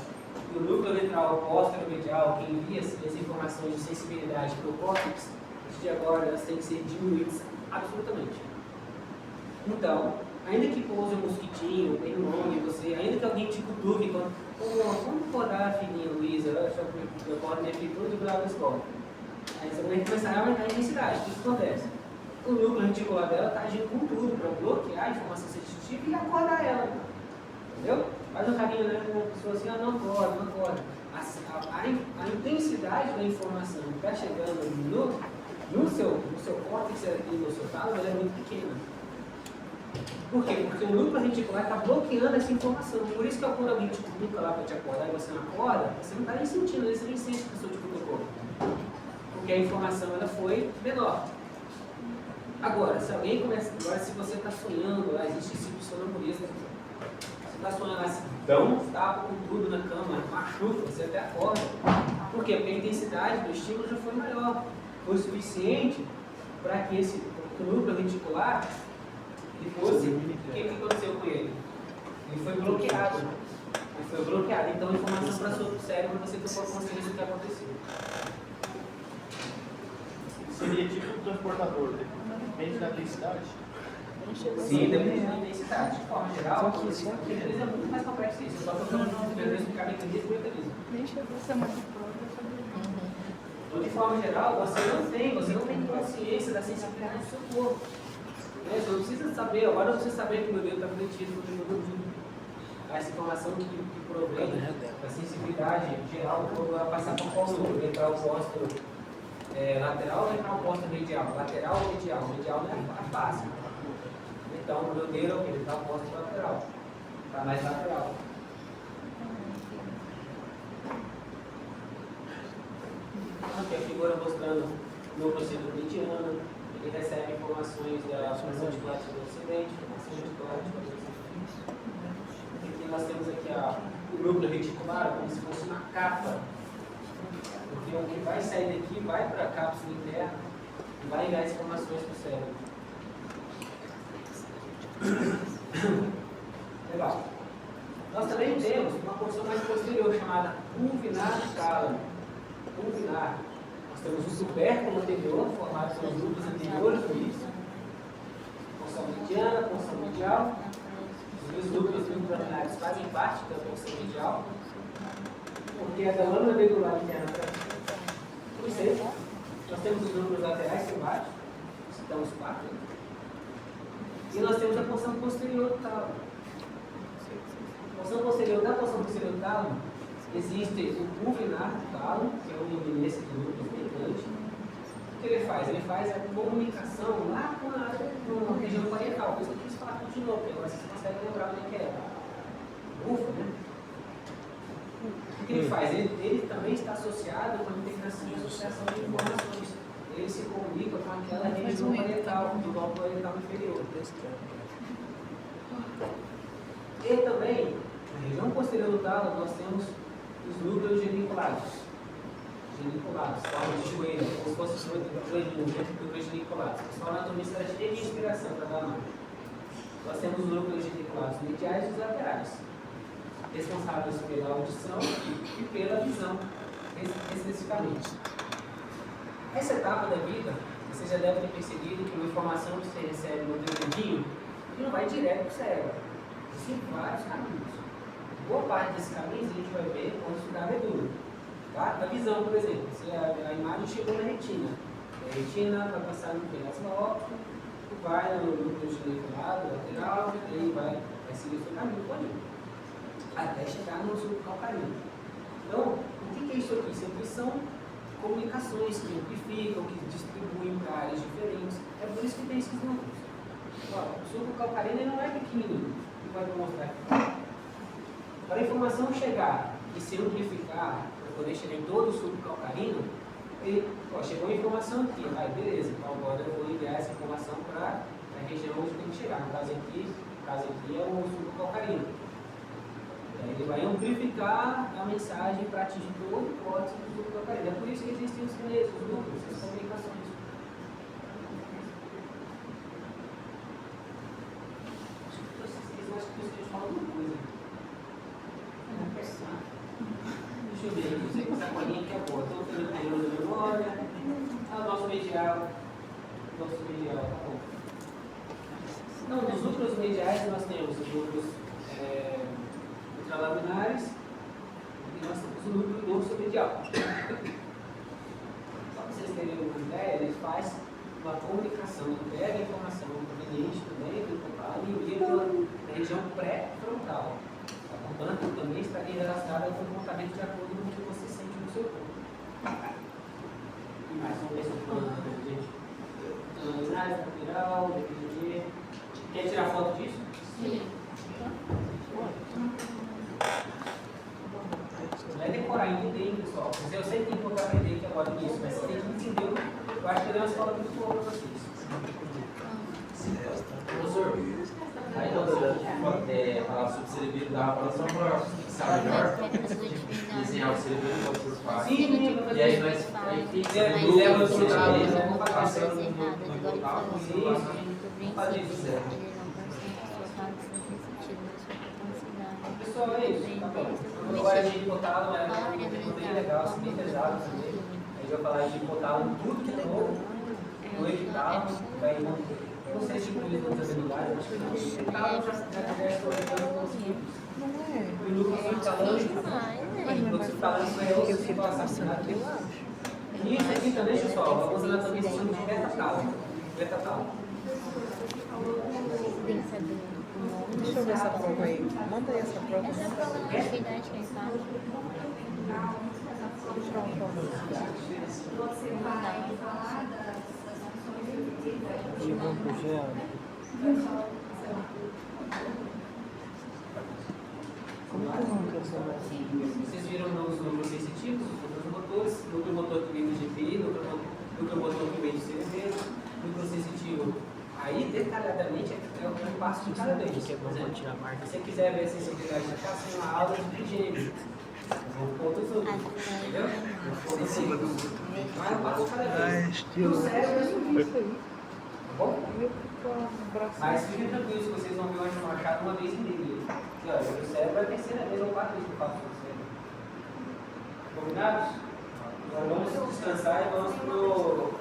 Speaker 1: e o núcleo ventral póstero-medial, que envia as informações de sensibilidade para o córtex, a partir de agora elas têm que ser diminuídas absolutamente. Então, ainda que pouse um mosquitinho, bem longe em você, ainda que alguém te cutuque, vamos acordar, filhinha Luísa, eu acordo minha filha todo de grau da escola. Aí você vai começar a aumentar a intensidade. O que isso acontece? O núcleo reticular dela está agindo com tudo para bloquear a informação sensitiva e acordar ela. Entendeu? Faz um carinho, né, com a pessoa assim, não acorda, não acorda. A intensidade da informação que está chegando no seu córtex e no seu tálamo, ela é muito pequena. Por quê? Porque o núcleo reticular está bloqueando essa informação. Por isso que quando alguém te cutuca lá para te acordar e você não acorda, você não está nem sentindo, você nem sente que a pessoa te cutucou. Porque a informação ela foi menor. Agora, se alguém começa. Agora, se você está sonhando, lá existe esse sonambulismo. Você está sonhando assim, dá um tapa com tudo na cama, machuca, você até acorda. Por quê? Porque a intensidade do estímulo já foi maior. Foi suficiente para que o núcleo reticular ele fosse. O que aconteceu com ele? Ele foi bloqueado. Ele foi bloqueado. Então a informação para o seu cérebro você tem uma consciência do que aconteceu.
Speaker 6: Seria tipo um transportador, depende da intensidade?
Speaker 1: Sim, depende da intensidade. De forma geral, o mecanismo é muito mais complexo que isso. Eu só estou falando de explicar mecanismo e mecanismo.
Speaker 8: Nem chegou a ser muito prova.
Speaker 1: Então, de forma geral, você não tem consciência da sensibilidade do seu corpo. Você não precisa saber, agora você saber que o meu dedo está fletido no meu dedo. Essa informação que provém da sensibilidade geral do corpo vai passar por qual núcleo? Ventral póstero lateral ou ventral póstero medial? Lateral ou medial? Medial não é fácil. Então, o meu dedo é o que? Ventral póstero lateral. Está mais lateral. Aqui a figura mostrando o núcleo centro-mediano. Ele recebe informações da formação reticular do ascendente, formação reticular do ascendente. Aqui nós temos aqui o núcleo reticular como se fosse uma capa. Porque o que vai sair daqui vai para a cápsula interna e vai enviar as informações para o cérebro. Legal. Nós também temos uma porção mais posterior chamada pulvinar tálamo. Pulvinar. Nós temos o tubérculo anterior, formado pelos núcleos anteriores do isto. Porção mediana, porção medial. Os núcleos intraminares fazem parte da porção medial. Porque é da lâmina medular interna para vocês. Nós temos os núcleos laterais que embaixo. Estão os quatro. E nós temos a porção posterior do tálamo. A porção posterior da porção posterior do tálamo existe o pulvinar do tálamo, que é o iminência do núcleo pegante. O que ele faz? Ele faz a comunicação lá com a região parietal. Por isso que eu quis falar de novo, porque agora vocês conseguem lembrar onde é que é. Ufa, né? O que ele faz? Ele também está associado com a integração e associação de informações. Ele se comunica com aquela região parietal, do lobo parietal inferior. E também, na região posterior do tálamo, nós temos os núcleos geniculados. Geniculados, forma de joelho, como se fosse o joelhinho, núcleos geniculados. Só a anatomia estratégica de inspiração para dar nome. Nós temos os núcleos geniculados mediais e os laterais, responsáveis pela audição e pela visão, especificamente. Essa etapa da vida, você já deve ter percebido que uma informação que você recebe no teu dedinho não vai direto para o cérebro. Existem vários caminhos. Boa parte desses caminhos a gente vai ver quando estudar a medula. Tá? A visão, por exemplo, se a imagem chegou na retina. A retina vai passar no plasma óptico, vai no núcleo geniculado, lateral, e aí vai seguir o seu caminho todinho, até chegar no sul calcarino. Então, o que é isso aqui? Isso aqui são comunicações que amplificam, que distribuem para áreas diferentes. É por isso que tem esses núcleos. O sulco calcarino não é pequenininho. vai demonstrar aqui. Para a informação chegar e se amplificar, para poder chegar em todo o subcalcarino, chegou a informação aqui, beleza, então agora eu vou enviar essa informação para a região onde tem que chegar. No caso aqui é o subcalcarino. Ele vai amplificar a mensagem para atingir todo o córtex do subcalcarino. É por isso que existem os sinais, os núcleos, as comunicações. Acho que vocês falam alguma coisa. Deixa eu ver aqui, você que essa colinha aqui é boa. Estou fazendo período da memória. Nosso medial. Tá bom. Então, nos núcleos mediais nós temos os núcleos intralaminares e nós temos o núcleo dorsomedial. Só para vocês terem uma ideia, ele faz uma comunicação, ele pega a informação proveniente também do hipotálamo e envia para a região pré-frontal. Portanto, também está relacionada com o comportamento de acordo com o que você sente no seu corpo. E mais, vamos ver se eu estou falando, gente. Análise lateral, DPG. Quer tirar foto disso?
Speaker 5: Sim.
Speaker 1: Não é decorar, entender, pessoal. Mas eu sei que tem que colocar aprender aqui agora nisso, mas você tem que entender. Eu acho que ele é uma escola muito boa para vocês.
Speaker 3: Professor, aí quando falar sobre cerebelo, dá para só para fixar melhor, desenhar o cerebelo que o professor faz.
Speaker 1: Sim,
Speaker 3: e aí nós fixa
Speaker 1: ele
Speaker 3: no
Speaker 1: leva
Speaker 3: grupo,
Speaker 1: o lado,
Speaker 3: ele
Speaker 1: vamos
Speaker 3: vai passando no
Speaker 5: Agora
Speaker 3: total,
Speaker 5: ele
Speaker 3: e
Speaker 5: falou,
Speaker 1: faz isso.
Speaker 5: ele não consegue focar nesse sentido, mas sua capacidade.
Speaker 1: Pessoal, é isso. Tá bom. Agora de hipotálamo é bem legal, assim, bem pesado também. A gente vai falar de hipotálamo, tudo que é novo. No hipotálamo, vai não sei se inclui as habilidades, acho que não. O hipotálamo já conversa com
Speaker 2: Não é.
Speaker 1: o núcleo subtalâmico é outra situação. E isso aqui também, pessoal, algumas anatomias se chamam de beta-tálamo. Beta-tálamo.
Speaker 5: Tem que saber o nome.
Speaker 2: Deixa eu ver essa prova aí. Manda aí essa prova.
Speaker 5: Essa prova na atividade que ele fala.
Speaker 2: Deixa eu tirar uma prova.
Speaker 7: Você vai falar das
Speaker 2: Como que é o nome dessa prova?
Speaker 1: Vocês viram nos núcleos sensitivos, os motores, núcleo motor que vem do GPI, núcleo motor que vem do cerebelo, núcleo sensitivo. Aí, detalhadamente, é um passo de cada vez. Por exemplo, se você quiser ver a sensibilidade da chá, tem uma aula de trigêmeo. Vou pôr tudo, entendeu? Vou pôr mas um passo de cada vez. O cérebro é sobre isso aí. Tá bom? Mas fiquem tranquilos, vocês vão ver o machado uma vez em dia. E olha, o cérebro é a terceira vez ou quarta vez que eu faço o cérebro. Combinados? Agora vamos descansar e vamos pro